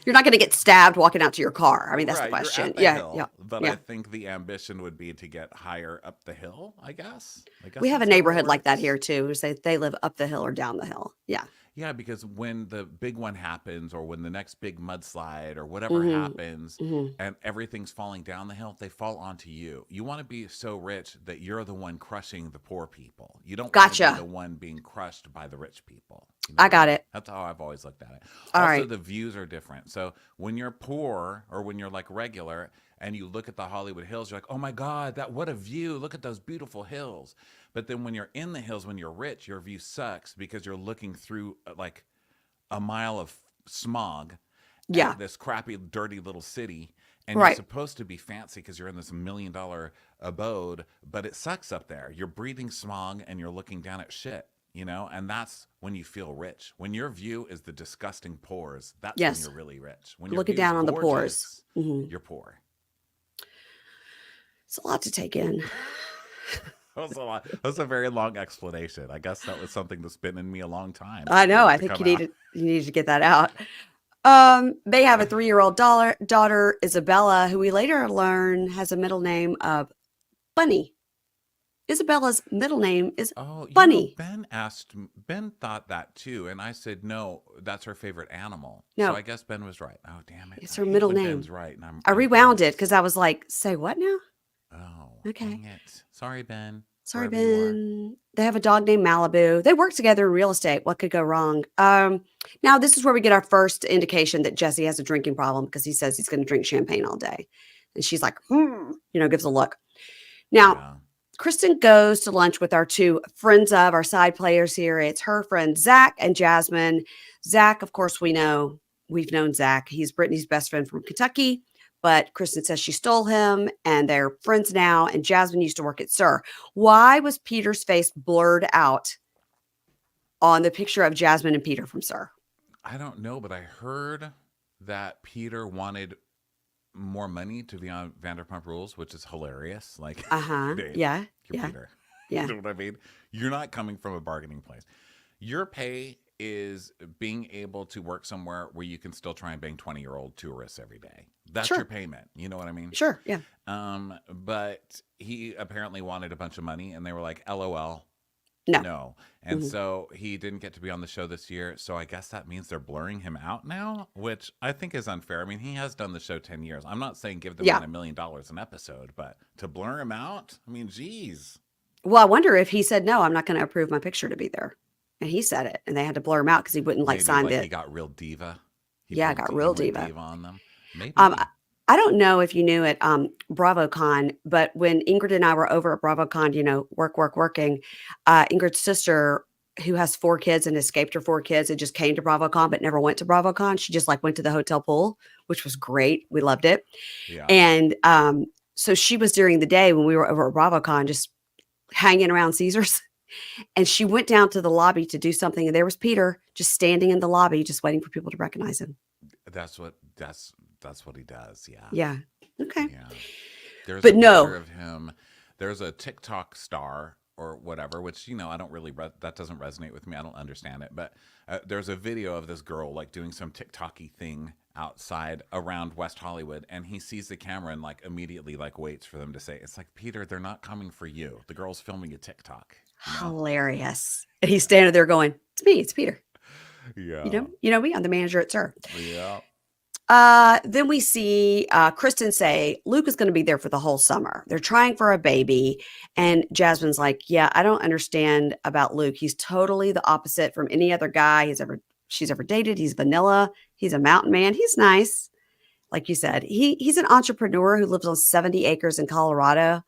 You're not going to get stabbed walking out to your car. I mean, that's the Right, you're question. at the Yeah, yeah, hill, but I yeah. think the ambition would be to get higher up the hill, I guess. I We guess have a that's how it neighborhood like that works. here too. They live up the hill or down the hill. Yeah. Yeah, because when the big one happens or when the next big mudslide or whatever Hmm. happens Hmm. and everything's falling down the hill, they fall onto you. You want to be so rich that you're the one crushing the poor people. You don't want to be the Gotcha. one being crushed by the rich people. You know I what I got mean? it. That's how I've always looked at it. All Also, right. the views are different. So when you're poor or when you're like regular and you look at the Hollywood Hills, you're like, oh my God, what a view. Look at those beautiful hills. But then when you're in the hills, when you're rich, your view sucks because you're looking through like a mile of smog Yeah. at this crappy, dirty little city. And you're Right. supposed to be fancy because you're in this $1 million abode, but it sucks up there. You're breathing smog and you're looking down at shit. and that's when you feel rich. When your view is the disgusting pores, that's when Yes. you're really rich. When your Looking view is down on the pores. gorgeous, Hmm. you're poor. It's a lot to take in. That was a lot. That was a very long explanation. I guess that was something that's been in me a long time I for know. it I to think come out. you needed to get that out. They have a 3-year-old daughter, Isabella, who we later learn has a middle name of Bunny. Isabella's middle name is Oh, Bunny. Ben thought that too. And I said, no, that's her favorite animal. So No, I guess Ben was right. Oh, damn it. it's I her hate middle when name. Ben's right and I'm I rewound it incorrect. because I was like, say what now? Oh, Okay. dang it. Sorry, Ben, Sorry, wherever you are. Ben. They have a dog named Malibu. They work together in real estate. What could go wrong? Now this is where we get our first indication that Jesse has a drinking problem because he says he's going to drink champagne all day. And she's like, gives a look. Now, Yeah. Kristen goes to lunch with our two friends of our side players here. It's her friend Zach and Jasmine. Zach, of course, we've known Zach. He's Brittany's best friend from Kentucky, but Kristen says she stole him and they're friends now. And Jasmine used to work at Sir. Why was Peter's face blurred out on the picture of Jasmine and Peter from Sir? I don't know, but I heard that Peter wanted more money to be on Vanderpump Rules, which is hilarious. Like, Uh-huh. dude, Yeah. you're Yeah. Peter. You Yeah. know what I mean? You're not coming from a bargaining place. Your pay is being able to work somewhere where you can still try and bang 20-year-old tourists every day. That's your Sure. payment. You know what I mean? Sure. Yeah. But he apparently wanted a bunch of money, and they were like, LOL, No. no. And so he didn't get to be on the show this year. So I guess that means they're blurring him out now, which I think is unfair. I mean, he has done the show 10 years. I'm not saying give the Yeah. man $1 million an episode, but to blur him out, I mean, geez. Well, I wonder if he said, no, I'm not going to approve my picture to be there. And he said it, and they had to blur him out because he wouldn't Maybe sign like the. he got real diva. Yeah, got real He went diva. diva on them. Um, Maybe. I don't know if you knew it, BravoCon, but when Ingrid and I were over at BravoCon, working, Ingrid's sister, who has 4 kids and escaped her 4 kids and just came to BravoCon but never went to BravoCon. She just like went to the hotel pool, which was great. We loved it. Yeah. And so she was during the day when we were over at BravoCon, just hanging around Caesars. And she went down to the lobby to do something. And there was Peter just standing in the lobby, just waiting for people to recognize him. That's what he does. Yeah. Yeah. Okay. Yeah. There's But a picture of him. There's a TikTok star or whatever, which, I don't really, that doesn't resonate with me. I don't understand it. But there's a video of this girl like doing some TikTok-y thing outside around West Hollywood. And he sees the camera and like immediately like waits for them to say, it's like, Peter, they're not coming for you. The girl's filming a TikTok. Hilarious. And he's standing there going, it's me, it's Peter. Yeah. You know me, I'm the manager at Sir. Yeah. Then we see Kristen say Luke is going to be there for the whole summer. They're trying for a baby. And Jasmine's like, yeah, I don't understand about Luke. He's totally the opposite from any other guy she's ever dated. He's vanilla. He's a mountain man. He's nice. Like you said, he's an entrepreneur who lives on 70 acres in Colorado.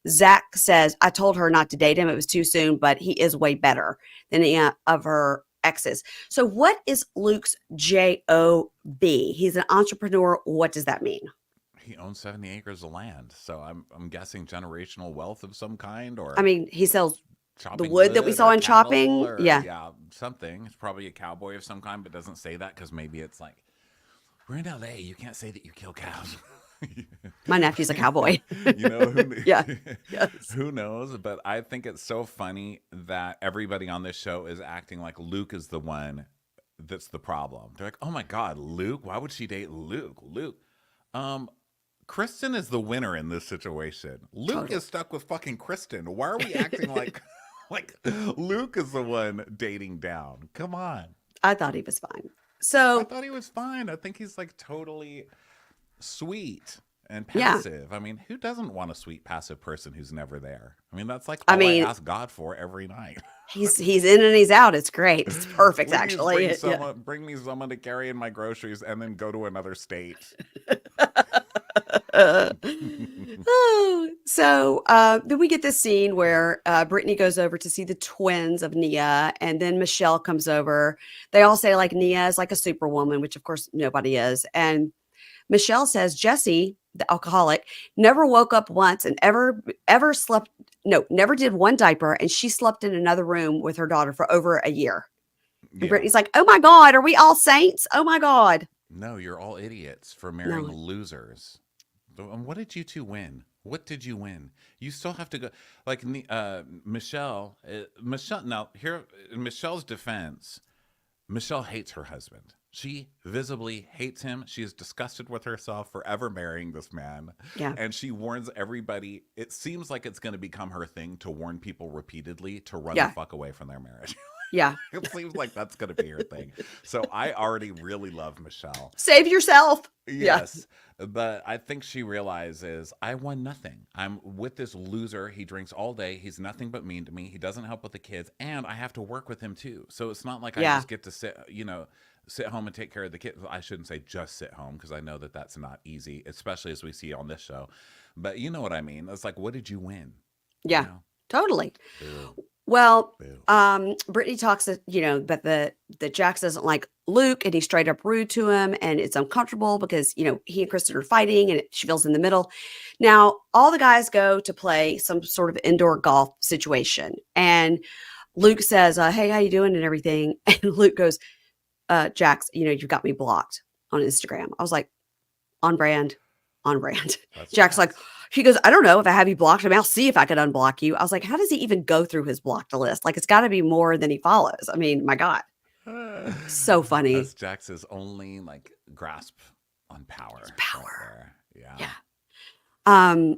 Zach says, I told her not to date him. It was too soon, but he is way better than any of her exes. So what is Luke's JOB? He's an entrepreneur. What does that mean? He owns 70 acres of land. So I'm guessing generational wealth of some kind, or I mean, he sells the chopping wood that we saw or in cattle, Chopping. or Yeah. something. It's probably a cowboy of some kind, but doesn't say that because maybe it's like, we're in LA. You can't say that you kill cows. My nephew's a cowboy. Yeah. Yes. Who knows? But I think it's so funny that everybody on this show is acting like Luke is the one that's the problem. They're like, oh my God, Luke? Why would she date Luke? Kristen is the winner in this situation. Luke is stuck with fucking Kristen. Why are we acting like Luke is the one dating down? Come on. I thought he was fine. I thought he was fine. I think he's like totally sweet and passive. I mean, who doesn't want a sweet passive person who's never there? I mean, that's like all I ask God for every night. He's in and he's out. It's great. It's perfect, Please actually. Bring me someone to carry in my groceries and then go to another state. So then we get this scene where Brittany goes over to see the twins of Nia, and then Michelle comes over. They all say like Nia is like a superwoman, which of course nobody is. And Michelle says, Jesse, the alcoholic, never woke up once and ever slept. No, never did one diaper, and she slept in another room with her daughter for over a year. And Yeah. Brittany's like, "Oh my God, are we all saints? Oh my God." No, you're all idiots for marrying No, losers. And what did you two win? What did you win? You still have to go. Like Michelle. Michelle. Now, here in Michelle's defense, Michelle hates her husband. She visibly hates him. She is disgusted with herself for ever marrying this man. yeah, And she warns everybody. It seems like it's going to become her thing to warn people repeatedly to run the yeah, fuck away from their marriage. yeah. It seems like that's going to be her thing. So I already really love Michelle. Save yourself. Yeah, Yes, but I think she realizes I won nothing. I'm with this loser. He drinks all day. He's nothing but mean to me. He doesn't help with the kids, and I have to work with him too. So it's not like I yeah, just get to sit home and take care of the kids. I shouldn't say just sit home because I know that that's not easy, especially as we see on this show. But you know what I mean. It's like, what did you win? You yeah. know, Totally. boo, Well, boo. Brittany talks that, that that Jax doesn't like Luke and he's straight up rude to him and it's uncomfortable because, he and Kristen are fighting and she feels in the middle. Now, all the guys go to play some sort of indoor golf situation. And Luke says, "Hey, how you doing?" and everything. And Luke goes, "Jax, you've got me blocked on Instagram." I was like, on brand, on brand. That's Jack's like, Jax. he goes, "I don't know if I have you blocked. I mean, I'll see if I can unblock you." I was like, how does he even go through his blocked list? Like, it's got to be more than he follows. I mean, my God, so That's funny. Jax's only like grasp on power right Power. there. Yeah. Yeah. Um,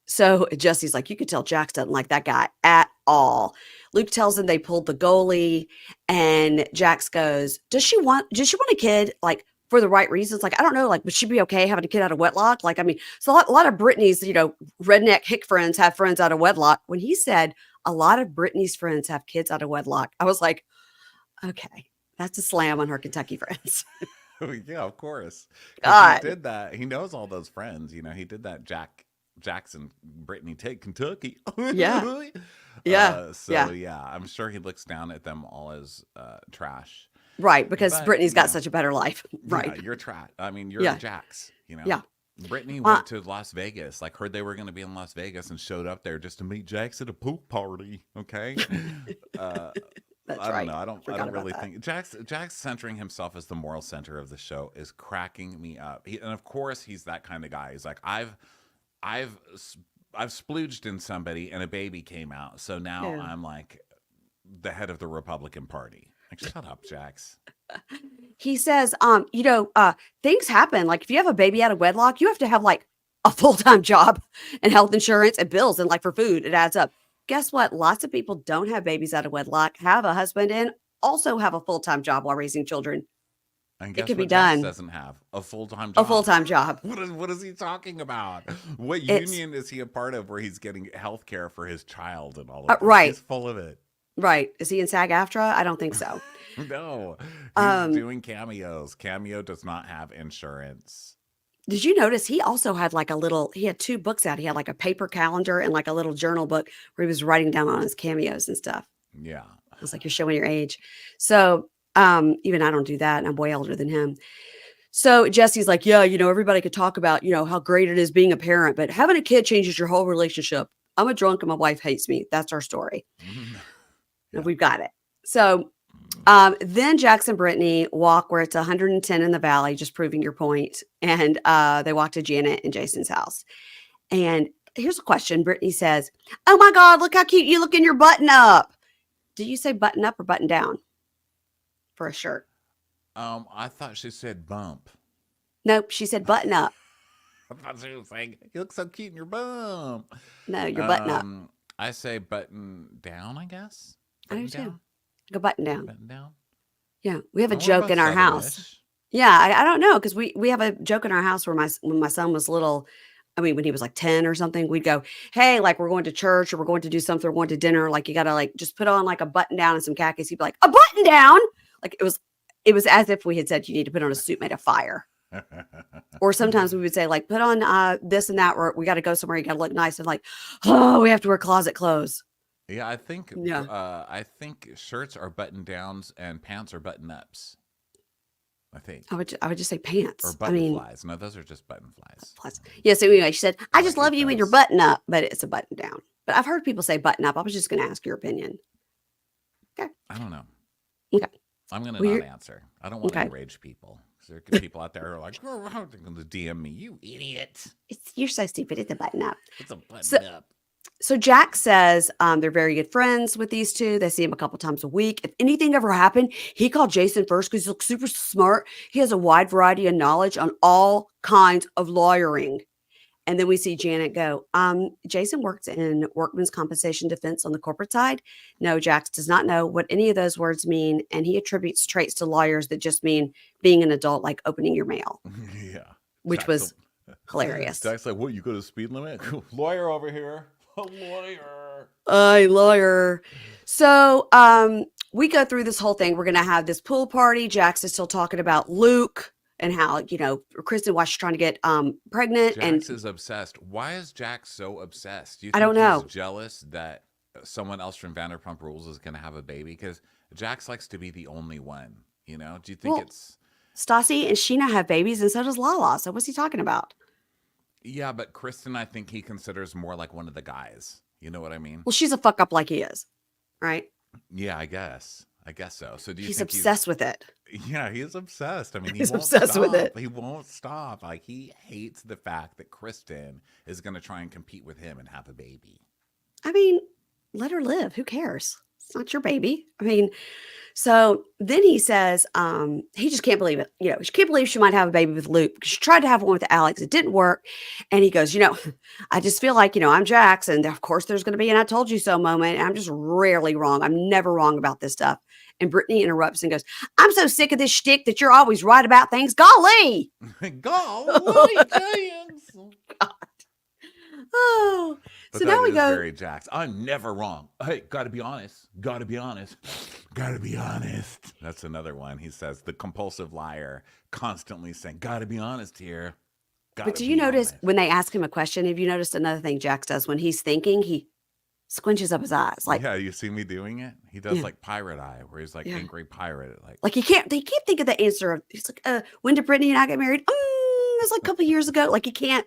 so Jesse's like, you could tell Jax doesn't like that guy at all. Luke tells him they pulled the goalie, and Jax goes, Does she want a kid? Like, for the right reasons? Like, I don't know. Like, would she be okay having a kid out of wedlock? Like, I mean, so a lot of Brittany's, redneck hick friends have friends out of wedlock. When he said a lot of Brittany's friends have kids out of wedlock, I was like, okay, that's a slam on her Kentucky friends. Yeah, of course. Because he God. did that. He knows all those friends. He did that Jackson, Brittany, take Kentucky. Yeah. Yeah. So, Yeah. yeah, I'm sure he looks down at them all as trash. Right. Because But, Brittany's got such a better life. yeah, Right. you're trash. I mean, you're Yeah. Jax. Yeah. Brittany Uh, went to Las Vegas, like heard they were going to be in Las Vegas and showed up there just to meet Jax at a pool party. Okay. Uh, that's I don't right. know. I Forgot don't about really that. think Jax centering himself as the moral center of the show is cracking me up. And of course, he's that kind of guy. He's like, I've I've splooged in somebody and a baby came out, so now Yeah. I'm like the head of the Republican Party. Like, shut up, Jax. He says, things happen. Like if you have a baby out of wedlock, you have to have like a full-time job and health insurance and bills and like for food, it adds up. Guess what? Lots of people don't have babies out of wedlock, have a husband, and also have a full-time job while raising children. And It guess can be what Jax done. doesn't have? A full-time A job. full-time job. What is he talking about? What It's union is he a part of where he's getting health care for his child and all of this? right. He's full of it. Right. Is he in SAG-AFTRA? I don't think so. No, he's Um, doing cameos. Cameo does not have insurance. did you notice he also had like he had two books out. He had like a paper calendar and like a little journal book where he was writing down on his cameos and stuff. Yeah. I was like, you're showing your age. So even I don't do that. And I'm way older than him. So Jesse's like, yeah, everybody could talk about, how great it is being a parent, but having a kid changes your whole relationship. I'm a drunk and my wife hates me. That's our story. And Yeah. we've got it. So then Jax and Brittany walk where it's 110 in the valley, just proving your point. And they walk to Janet and Jason's house. And here's a question. Brittany says, "Oh my God, look how cute you look in your button up." Did you say button up or button down for a shirt? I thought she said bump. Nope, she said button up. I thought she was saying, "You look so cute in your bump." No, your button up. I say button down. I guess I do button too. down. Go button down. Button down. Yeah, we have a Oh, we're joke both in our house. Southernish. Yeah, I don't know because we have a joke in our house where when my son was little. I mean, when he was like 10 or something, we'd go, "Hey, like we're going to church or we're going to do something, we're going to dinner. Like you gotta like just put on like a button down and some khakis." He'd be like, "A button down?" Like it was as if we had said you need to put on a suit made of fire. Or sometimes we would say like, "Put on this and that, or we got to go somewhere. You got to look nice." And like, "Oh, we have to wear closet clothes." Yeah, I think Yeah. I think shirts are button downs and pants are button ups. I think. I would just say Or pants. I button mean, flies. No, those are just button flies. plus. Yeah, so anyway, she said, I Oh, I just love hate you when you're those. button up, but it's a button down. But I've heard people say button up. I was just going to ask your opinion. Okay. I don't know. Okay. I'm going to Well, not you're, answer. I don't want to okay. enrage people. 'Cause there are people out there who are like, oh, how are they going to DM me? You idiot. You're so stupid. It's a button up. It's a So, button up. so Jack says they're very good friends with these two. They see him a couple times a week. If anything ever happened, he called Jason first because he looks super smart. He has a wide variety of knowledge on all kinds of lawyering. And then we see Janet go, Jason works in workman's compensation defense on the corporate side. No, Jax does not know what any of those words mean. And he attributes traits to lawyers that just mean being an adult, like opening your mail, Yeah. which was hilarious. Jack's like, what? You go to the speed limit? Lawyer over here. A lawyer. A lawyer. So we go through this whole thing. We're going to have this pool party. Jax is still talking about Luke and how, Kristen, why she's trying to get pregnant. Jax And is obsessed. Why is Jax so obsessed? Do you I think don't know. he's jealous that someone else from Vanderpump Rules is going to have a baby? Because Jax likes to be the only one. Do you think Well, it's... Stassi and Sheena have babies, and so does Lala. So what's he talking about? Yeah, but Kristen, I think he considers more like one of the guys. You know what I mean? Well, she's a fuck up like he is, right? Yeah, I guess. I guess so. So do you He's think obsessed with it. Yeah, he's obsessed. I mean, he He's won't obsessed stop. with it. He won't stop. Like, he hates the fact that Kristen is going to try and compete with him and have a baby. I mean, let her live. Who cares? It's not your baby. I mean, so then he says, he just can't believe it. She can't believe she might have a baby with Luke because she tried to have one with Alex. It didn't work. And he goes, I just feel like, I'm Jax. And of course there's going to be an I told you so moment. And I'm just rarely wrong. I'm never wrong about this stuff. And Brittany interrupts and goes, I'm so sick of this shtick that you're always right about things. Golly. Golly, James. God. Oh, But so that now we is go. very Jax. I'm never wrong. Hey, gotta be honest. Gotta be honest. Gotta be honest. That's another one. He says the compulsive liar, constantly saying, gotta be honest here. But do you notice when they ask him a question, have you noticed another thing Jax does when he's thinking, he squinches up his eyes. Like, yeah, you see me doing it? He does like pirate eye, where he's like angry pirate. Like he can't think of the answer. He's like, when did Brittany and I get married? It was like a couple years ago. Like he can't,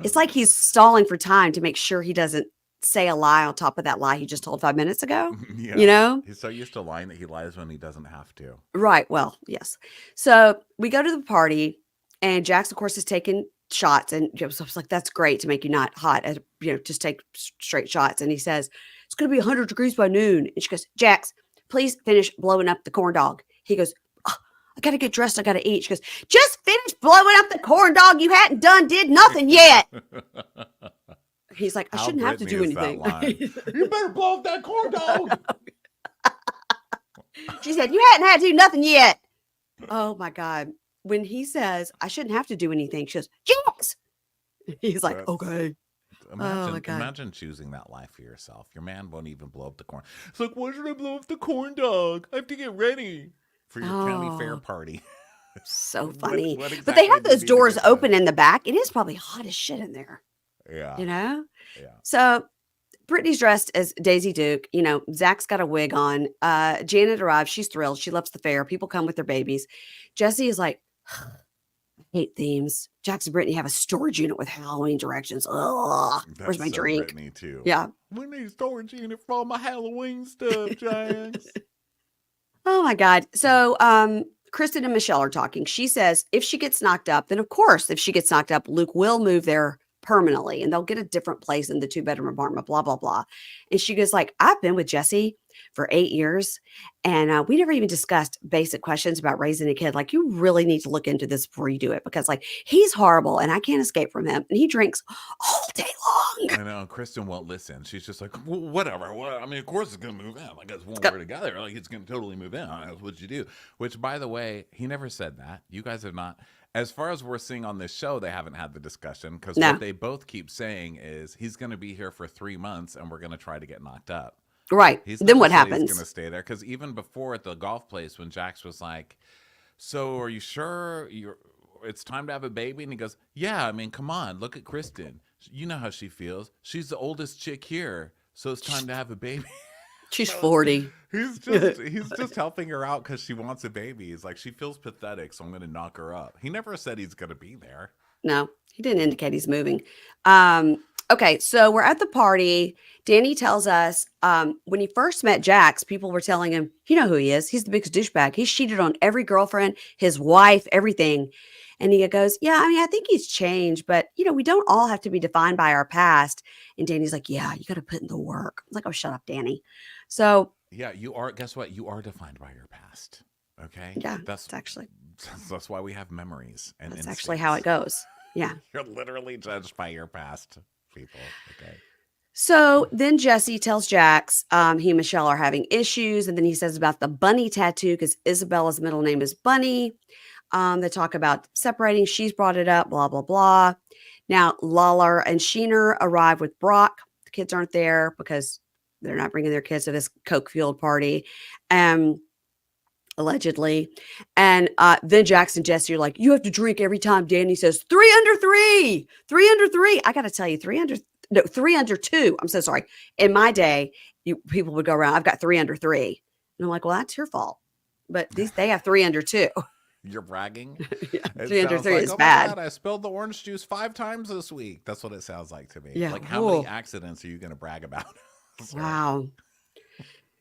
it's like he's stalling for time to make sure he doesn't say a lie on top of that lie he just told 5 minutes ago. Yeah. He's so used to lying that he lies when he doesn't have to. Right. Well, yes. So we go to the party and Jax, of course, is taking shots. And Joseph's like, that's great to make you not hot. Just take straight shots. And he says, it's going to be 100 degrees by noon. And she goes, Jax, please finish blowing up the corn dog. He goes, I got to get dressed. I got to eat. She goes, just finish blowing up the corn dog. You hadn't did nothing yet. He's like, I shouldn't have to do anything. You better blow up that corn dog. She said, you hadn't had to do nothing yet. Oh my God. When he says, I shouldn't have to do anything, she goes, Jax. He's like, okay. Imagine choosing that life for yourself. Your man won't even blow up the corn. It's like, why should I blow up the corn dog? I have to get ready for your county fair party. So funny. What exactly but they have those doors open in the back. It is probably hot as shit in there. Yeah. Yeah. So Brittany's dressed as Daisy Duke. Zach's got a wig on. Janet arrives. She's thrilled. She loves the fair. People come with their babies. Jesse is like, I hate themes. Jax and Brittany have a storage unit with Halloween directions. Ugh. Where's my drink? Brittany too. Yeah. We need a storage unit for all my Halloween stuff, Jax. Oh my God. So Kristen and Michelle are talking. She says if she gets knocked up, then of course, if she gets knocked up, Luke will move there permanently and they'll get a different place in the 2-bedroom apartment, blah, blah, blah. And she goes like, I've been with Jesse for 8 years and we never even discussed basic questions about raising a kid. Like you really need to look into this before you do it because like he's horrible and I can't escape from him and he drinks all day long. I know. Kristen won't listen. She's just like, well, whatever. Well, I mean, of course it's going to move in. Like it's when we're together. Like it's going to totally move in. That's what you do. Which by the way, he never said that. You guys have not. As far as we're seeing on this show, they haven't had the discussion because what they both keep saying is he's going to be here for 3 months and we're going to try to get knocked up. Right. Then what happens? He's going to stay there because even before at the golf place when Jax was like, so are you sure it's time to have a baby? And he goes, yeah, I mean, come on, look at Kristen. You know how she feels. She's the oldest chick here. So it's time to have a baby. She's So 40. he's just helping her out because she wants a baby. He's like, she feels pathetic, so I'm gonna knock her up. He never said he's gonna be there. No, he didn't indicate he's moving. Um, okay, so we're at the party. Danny tells us when he first met Jax, people were telling him, you know who he is. He's the biggest douchebag. He's cheated on every girlfriend, his wife, everything. And he goes, yeah, I mean, I think he's changed, but we don't all have to be defined by our past. And Danny's like, yeah, you got to put in the work. I'm like, oh, shut up, Danny. So Yeah, you are. Guess what? You are defined by your past. Okay, yeah, that's it's actually that's why we have memories and that's actually how it goes. Yeah. You're literally judged by your past, people. Okay. So then Jesse tells Jax he and Michelle are having issues. And then he says about the bunny tattoo because Isabella's middle name is Bunny. They talk about separating. She's brought it up, blah, blah, blah. Now, Lawler and Sheener arrive with Brock. The kids aren't there because they're not bringing their kids to this coke-fueled party. Allegedly. And then Jackson and Jesse are like, you have to drink every time Danny says 3 under 3, 3 under 3. I got to tell you, 3 under 2. I'm so sorry. In my day, people would go around, I've got 3 under 3. And I'm like, well, that's your fault. But they have 3 under 2. You're bragging. Yeah, It 3 under 3 sounds like, is oh bad. my God, I spilled the orange juice 5 times this week. That's what it sounds like to me. Yeah. Like, how many accidents are you going to brag about? Wow.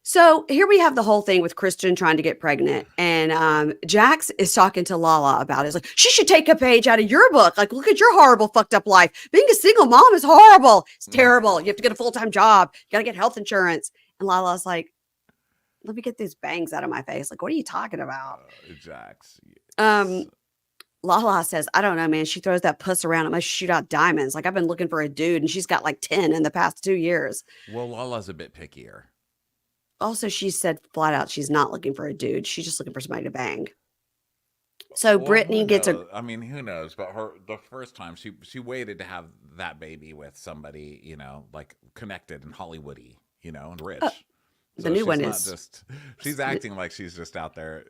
So here we have the whole thing with Kristen trying to get pregnant. And Jax is talking to Lala about it. He's like, she should take a page out of your book. Like, look at your horrible, fucked up life. Being a single mom is horrible. It's terrible. You have to get a full-time job. You got to get health insurance. And Lala's like, let me get these bangs out of my face. Like, what are you talking about? Jax. Lala says, I don't know, man. She throws that puss around. It must shoot out diamonds. Like, I've been looking for a dude, and she's got like 10 in the past 2 years. Well, Lala's a bit pickier. Also, she said flat out she's not looking for a dude. She's just looking for somebody to bang. So Brittany gets a... I mean, who knows? But the first time she waited to have that baby with somebody, like connected and Hollywoody, and rich. The new one is... She's acting like she's just out there,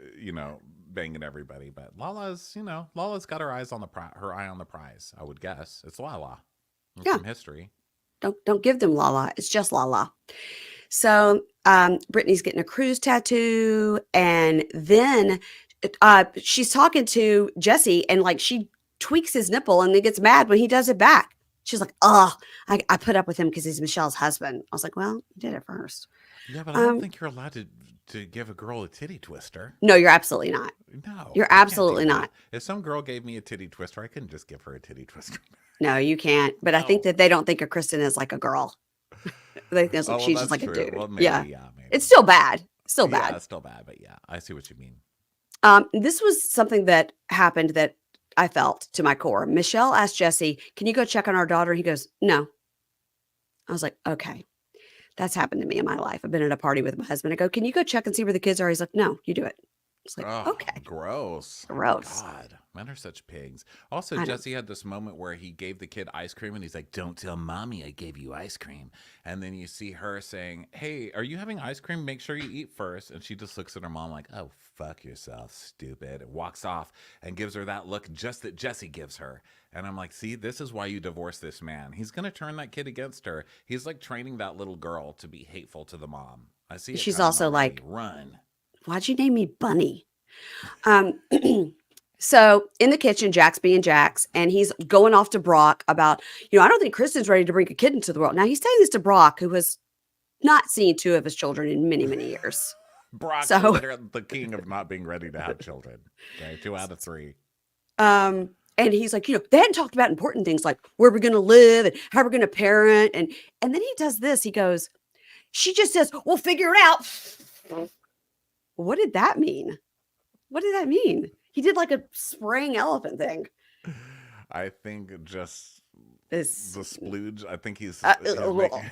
banging everybody. But Lala's got her eyes on her eye on the prize. I would guess it's Lala. From history. Don't give them Lala. It's just Lala. So Brittany's getting a cruise tattoo, and then she's talking to Jesse, and like she tweaks his nipple, and then gets mad when he does it back. She's like, "Oh, I put up with him because he's Michelle's husband." I was like, "Well, you did it first." Yeah, but I don't think you're allowed to give a girl a titty twister. No, you're absolutely not. No, you're absolutely not. If some girl gave me a titty twister, I couldn't just give her a titty twister. No, you can't. But I think that they don't think of Kristen as like a girl. They think she's just like true. a dude. Well, maybe, maybe. It's still bad. Still bad. Yeah, it's still bad, but yeah, I see what you mean. This was something that happened that I felt to my core. Michelle asked Jesse, can you go check on our daughter? He goes, no. I was like, okay. That's happened to me in my life. I've been at a party with my husband. I go, can you go check and see where the kids are? He's like, no, you do it. It's like, okay. Gross. Gross. God, men are such pigs. Also, Jesse had this moment where he gave the kid ice cream and he's like, don't tell mommy I gave you ice cream. And then you see her saying, hey, are you having ice cream? Make sure you eat first. And she just looks at her mom like, oh, fuck yourself, stupid. And walks off and gives her that look just that Jesse gives her. And I'm like, see, this is why you divorce this man. He's going to turn that kid against her. He's like training that little girl to be hateful to the mom. I see it. She's also already. like, run. Why'd you name me Bunny? So in the kitchen, Jax being Jax, and he's going off to Brock about, I don't think Kristen's ready to bring a kid into the world. Now he's saying this to Brock, who has not seen 2 of his children in many, many years. Brock's literally the king of not being ready to have children. Okay, 2 out of 3. And he's like, they hadn't talked about important things like where we're going to live and how we're going to parent. And then he does this. He goes, she just says, we'll figure it out. What did that mean? What did that mean? He did like a spraying elephant thing. I think just the splooge. I think he's making...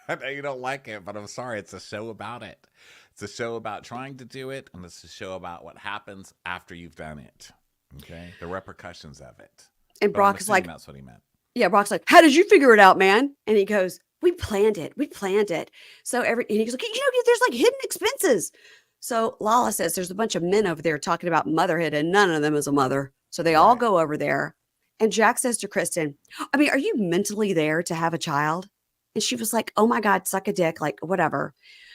I know you don't like it, but I'm sorry. It's a show about it. It's a show about trying to do it, and it's a show about what happens after you've done it. Okay? The repercussions of it. And Brock is like... That's what he meant. Yeah, Brock's like, how did you figure it out, man? And he goes, we planned it. We planned it. So and he's like, there's like hidden expenses. So Lala says there's a bunch of men over there talking about motherhood and none of them is a mother. So they all go over there. And Jack says to Kristen, I mean, are you mentally there to have a child? And she was like, oh my God, suck a dick, like whatever.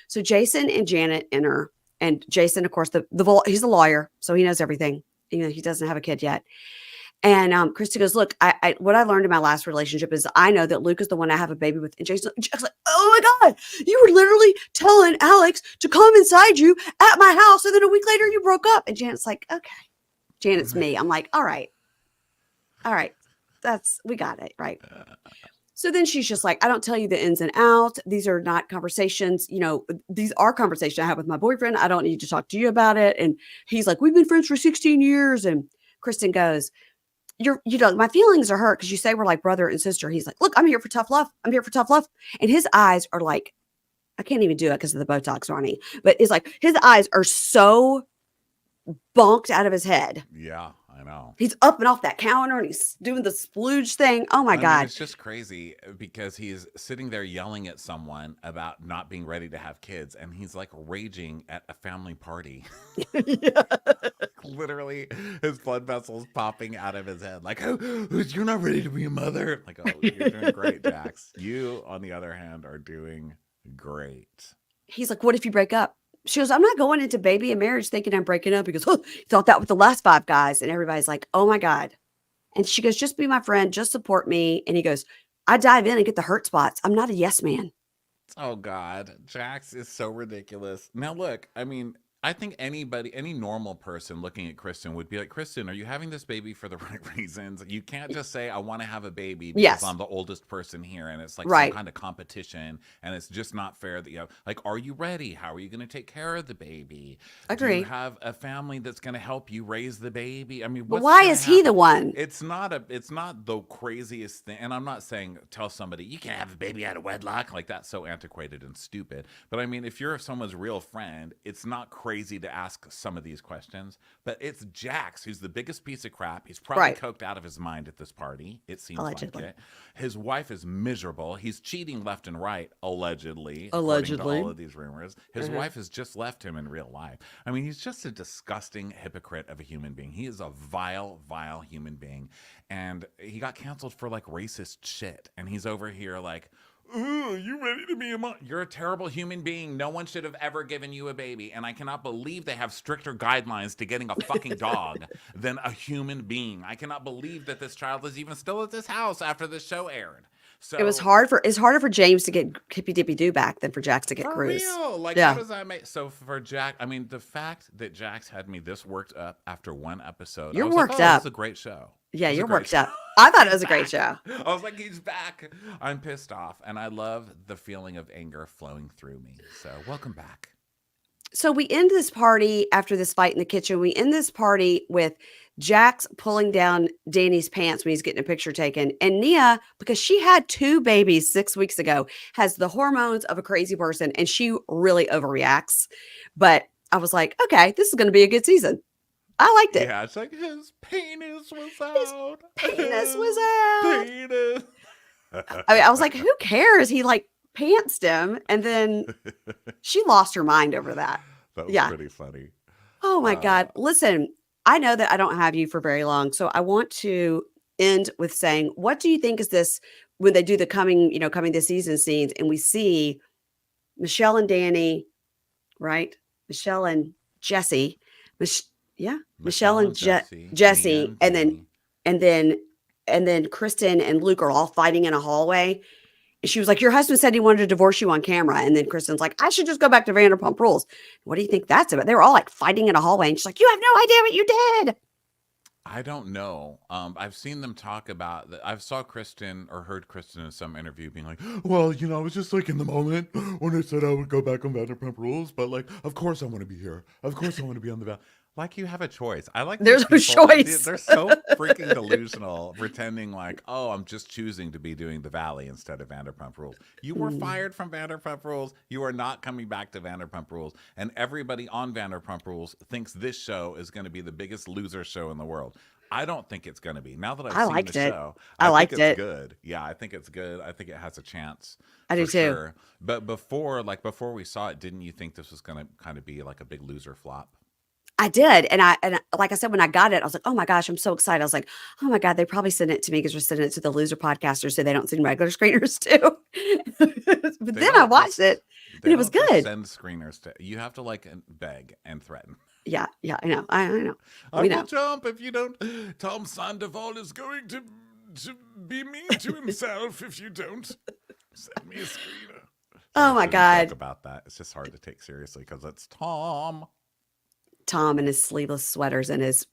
So Jason and Janet enter, and Jason, of course, he's a lawyer, so he knows everything. He doesn't have a kid yet. And Kristen goes, look, what I learned in my last relationship is I know that Luke is the one I have a baby with. And Jack's like, oh my God, you were literally telling Alex to come inside you at my house. And then a week later you broke up. And Janet's like, okay. Janet's me. I'm like, all right. We got it. Right. So then she's just like, I don't tell you the ins and outs. These are not conversations. These are conversations I have with my boyfriend. I don't need to talk to you about it. And he's like, we've been friends for 16 years. And Kristen goes, my feelings are hurt because you say we're like brother and sister. He's like, look, I'm here for tough love. I'm here for tough love. And his eyes are like, I can't even do it because of the Botox, Ronnie. But it's like his eyes are so bonked out of his head. Yeah, I know. He's up and off that counter and he's doing the splooge thing. Oh my God. It's just crazy because he's sitting there yelling at someone about not being ready to have kids, and he's like raging at a family party. Yeah. Literally, his blood vessels popping out of his head. Like, oh, you're not ready to be a mother. Like, oh, you're doing great, Jax. You, on the other hand, are doing great. He's like, what if you break up? She goes, I'm not going into baby and marriage thinking I'm breaking up. He goes, oh, you thought that with the last 5 guys. And everybody's like, oh my God. And she goes, just be my friend. Just support me. And he goes, I dive in and get the hurt spots. I'm not a yes man. Oh God, Jax is so ridiculous. Now look, I mean, I think any normal person looking at Kristen would be like, Kristen, are you having this baby for the right reasons? You can't just say, I want to have a baby because I'm the oldest person here. And it's like some kind of competition. And it's just not fair that like, are you ready? How are you going to take care of the baby? Agree. Do you have a family that's going to help you raise the baby? I mean, why is he the one? It's not the craziest thing. And I'm not saying tell somebody you can't have a baby out of wedlock. Like, that's so antiquated and stupid. But I mean, if you're someone's real friend, it's not crazy to ask some of these questions, but it's Jax who's the biggest piece of crap. He's probably coked out of his mind at this party. It seems allegedly. Like it. His wife is miserable. He's cheating left and right, allegedly. Allegedly. According to all of these rumors. His wife has just left him in real life. I mean, he's just a disgusting hypocrite of a human being. He is a vile, vile human being. And he got canceled for like racist shit. And he's over here like, ooh, you ready to be a mom? You're a terrible human being. No one should have ever given you a baby. And I cannot believe they have stricter guidelines to getting a fucking dog than a human being. I cannot believe that this child is even still at this house after the show aired. So it's harder for James to get Hippy Dippy Doo back than for Jax to get Cruz. Real. Like, how does that make so for Jax? I mean, the fact that Jax had me this worked up after one episode. You're worked up. It's a great show. Yeah, you're worked up. I thought it was a great show. I was like, he's back. I'm pissed off. And I love the feeling of anger flowing through me. So welcome back. So we end this party after this fight in the kitchen. We end this party with Jax pulling down Danny's pants when he's getting a picture taken. And Nia, because she had 2 babies 6 weeks ago, has the hormones of a crazy person. And she really overreacts. But I was like, okay, this is going to be a good season. I liked it. Yeah, it's like his penis was out. His penis was out. Penis. I mean, I was like, who cares? He like pantsed him, and then she lost her mind over that. That was pretty funny. Oh my God. Listen, I know that I don't have you for very long, so I want to end with saying, what do you think is this when they do the coming this season scenes and we see Michelle and Danny, right? Michelle and Jesse. Michelle and Jesse, and then Kristen and Luke are all fighting in a hallway. And she was like, your husband said he wanted to divorce you on camera. And then Kristen's like, I should just go back to Vanderpump Rules. What do you think that's about? They were all like fighting in a hallway. And she's like, you have no idea what you did. I don't know. I've seen them talk about that. I've saw Kristen or heard Kristen in some interview being like, well, I was just like in the moment when I said I would go back on Vanderpump Rules, but like, of course I want to be here. Of course I want to be on the Like, you have a choice. I like there's no choice. They're so freaking delusional, pretending like, oh, I'm just choosing to be doing the Valley instead of Vanderpump Rules. You were fired from Vanderpump Rules. You are not coming back to Vanderpump Rules. And everybody on Vanderpump Rules thinks this show is going to be the biggest loser show in the world. I don't think it's going to be. Now that I've seen the show, I think it's good. Yeah, I think it's good. I think it has a chance. I do too. Sure. But before we saw it, didn't you think this was going to kind of be like a big loser flop? I did. And like I said, when I got it, I was like, oh my gosh, I'm so excited. I was like, oh my God, they probably sent it to me because we're sending it to the loser podcasters so they don't send regular screeners too. But then I watched it. And They it was don't just good. send screeners to you have to like beg and threaten. Yeah, yeah, I know. I know. I We will know. jump if you don't. Tom Sandoval is going to be mean to himself if you don't send me a screener. Oh Sorry, my shouldn't joke God. about that. It's just hard to take seriously because it's Tom. Tom and his sleeveless sweaters and his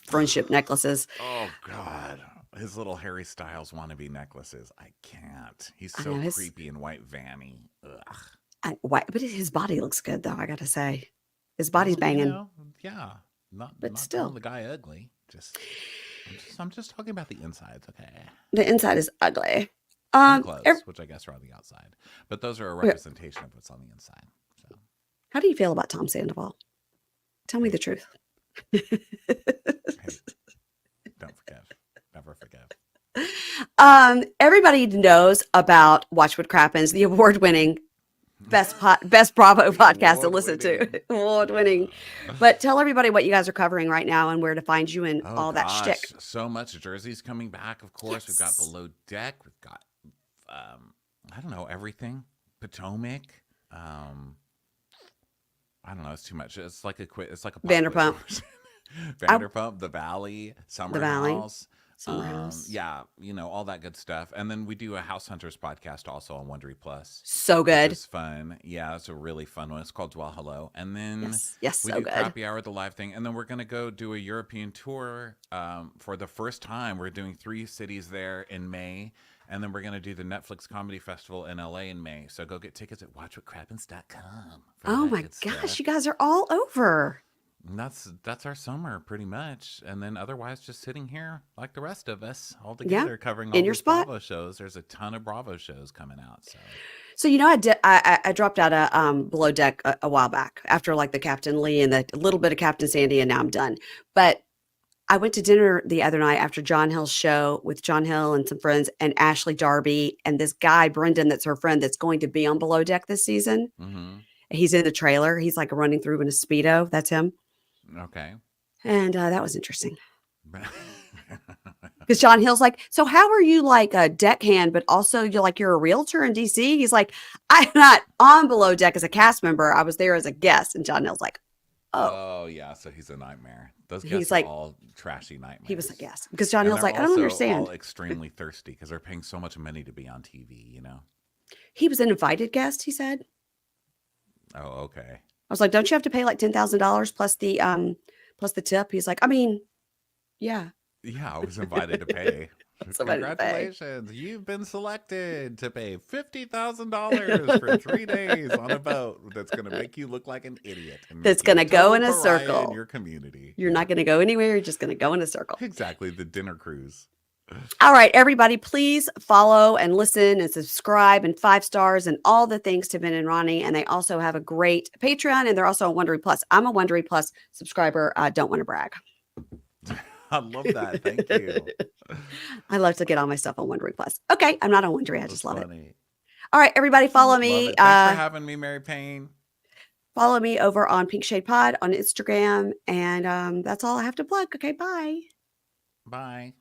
friendship necklaces. Oh God, his little Harry Styles wannabe necklaces. I can't. He's I so know his creepy and white vanny. Ugh. why, but his body looks good though, I gotta say. His body's Well, banging, yeah. Not but not calling still, the guy ugly. I'm just talking about the insides, okay? the inside is ugly. And the Ev- clothes, which I guess are on the outside. But those are a yeah, representation of what's on the inside. So how do you feel about Tom Sandoval? Tell me hey, the truth. hey, don't forgive. Never forgive. Everybody knows about Watch What Crappens, the award-winning best Bravo The podcast to award listen to. winning. Award-winning. But tell everybody what you guys are covering right now and where to find you and Oh all that gosh, shtick. so much. Jersey's coming back, of course. We've got Yes. Below Deck. We've got I don't know, everything. Potomac. Um I don't know, it's too much. It's like it's like a pop quiz. Vanderpump. I, Vanderpump, The Valley, the Summer Valley. House. Summer House. Yeah, all that good stuff. And then we do a House Hunters podcast also on Wondery Plus, So which good. is fun. Yeah, it's a really fun one. It's called Dwell Hello. And then Yes. Yes, we so do good. Crappy Hour, the live thing. And then we're going to go do a European tour for the first time. We're doing 3 cities there in May. And then we're going to do the Netflix Comedy Festival in LA in May. So go get tickets at watchwhatcrappens.com for Oh that my good gosh, stuff. you guys are all over. And that's our summer pretty much. And then otherwise just sitting here like the rest of us all Yeah. together covering all In your these spot. Bravo shows. There's a ton of Bravo shows coming out. So So I did. I dropped out of Below Deck a while back after like the Captain Lee and the little bit of Captain Sandy, and now I'm done. But I went to dinner the other night after John Hill's show with John Hill and some friends and Ashley Darby and this guy Brendan that's her friend that's going to be on Below Deck this season. mm-hmm. He's in the trailer. He's like running through in a Speedo. That's him. Okay. And that was interesting. Because John Hill's like, so how are you like a deckhand, but also you're a realtor in DC? He's like, I'm not on Below Deck as a cast member. I was there as a guest. And John Hill's like, oh. Oh yeah, so he's a nightmare. Those He's guests are like, all trashy he was like, nightmares. yes. Because John And Hill's they're like, I don't also all understand. extremely thirsty because they're paying so much money to be on TV. He was an invited guest, he said. Oh, okay. I was like, don't you have to pay like $10,000 plus the tip? He's like, I mean, yeah. Yeah, I was invited to pay. Somebody to pay. Congratulations. You've been selected to pay $50,000 for 3 days on a boat that's going to make you look like an idiot. And That's make you going to go in a total pariah in circle. your community. You're Yeah, not going to go anywhere. You're just going to go in a circle. exactly. The dinner cruise. All right, everybody, please follow and listen and subscribe and 5 stars and all the things to Ben and Ronnie. And they also have a great Patreon and they're also on Wondery Plus. I'm a Wondery Plus subscriber. I don't want to brag. I love that. Thank you. I love to get all my stuff on Wondery Plus. Okay, I'm not on Wondery. I That's just love it. funny. All right, everybody, follow Love me. it. Thanks for having me, Mary Payne. Follow me over on Pink Shade Pod on Instagram. And that's all I have to plug. Okay, bye. Bye.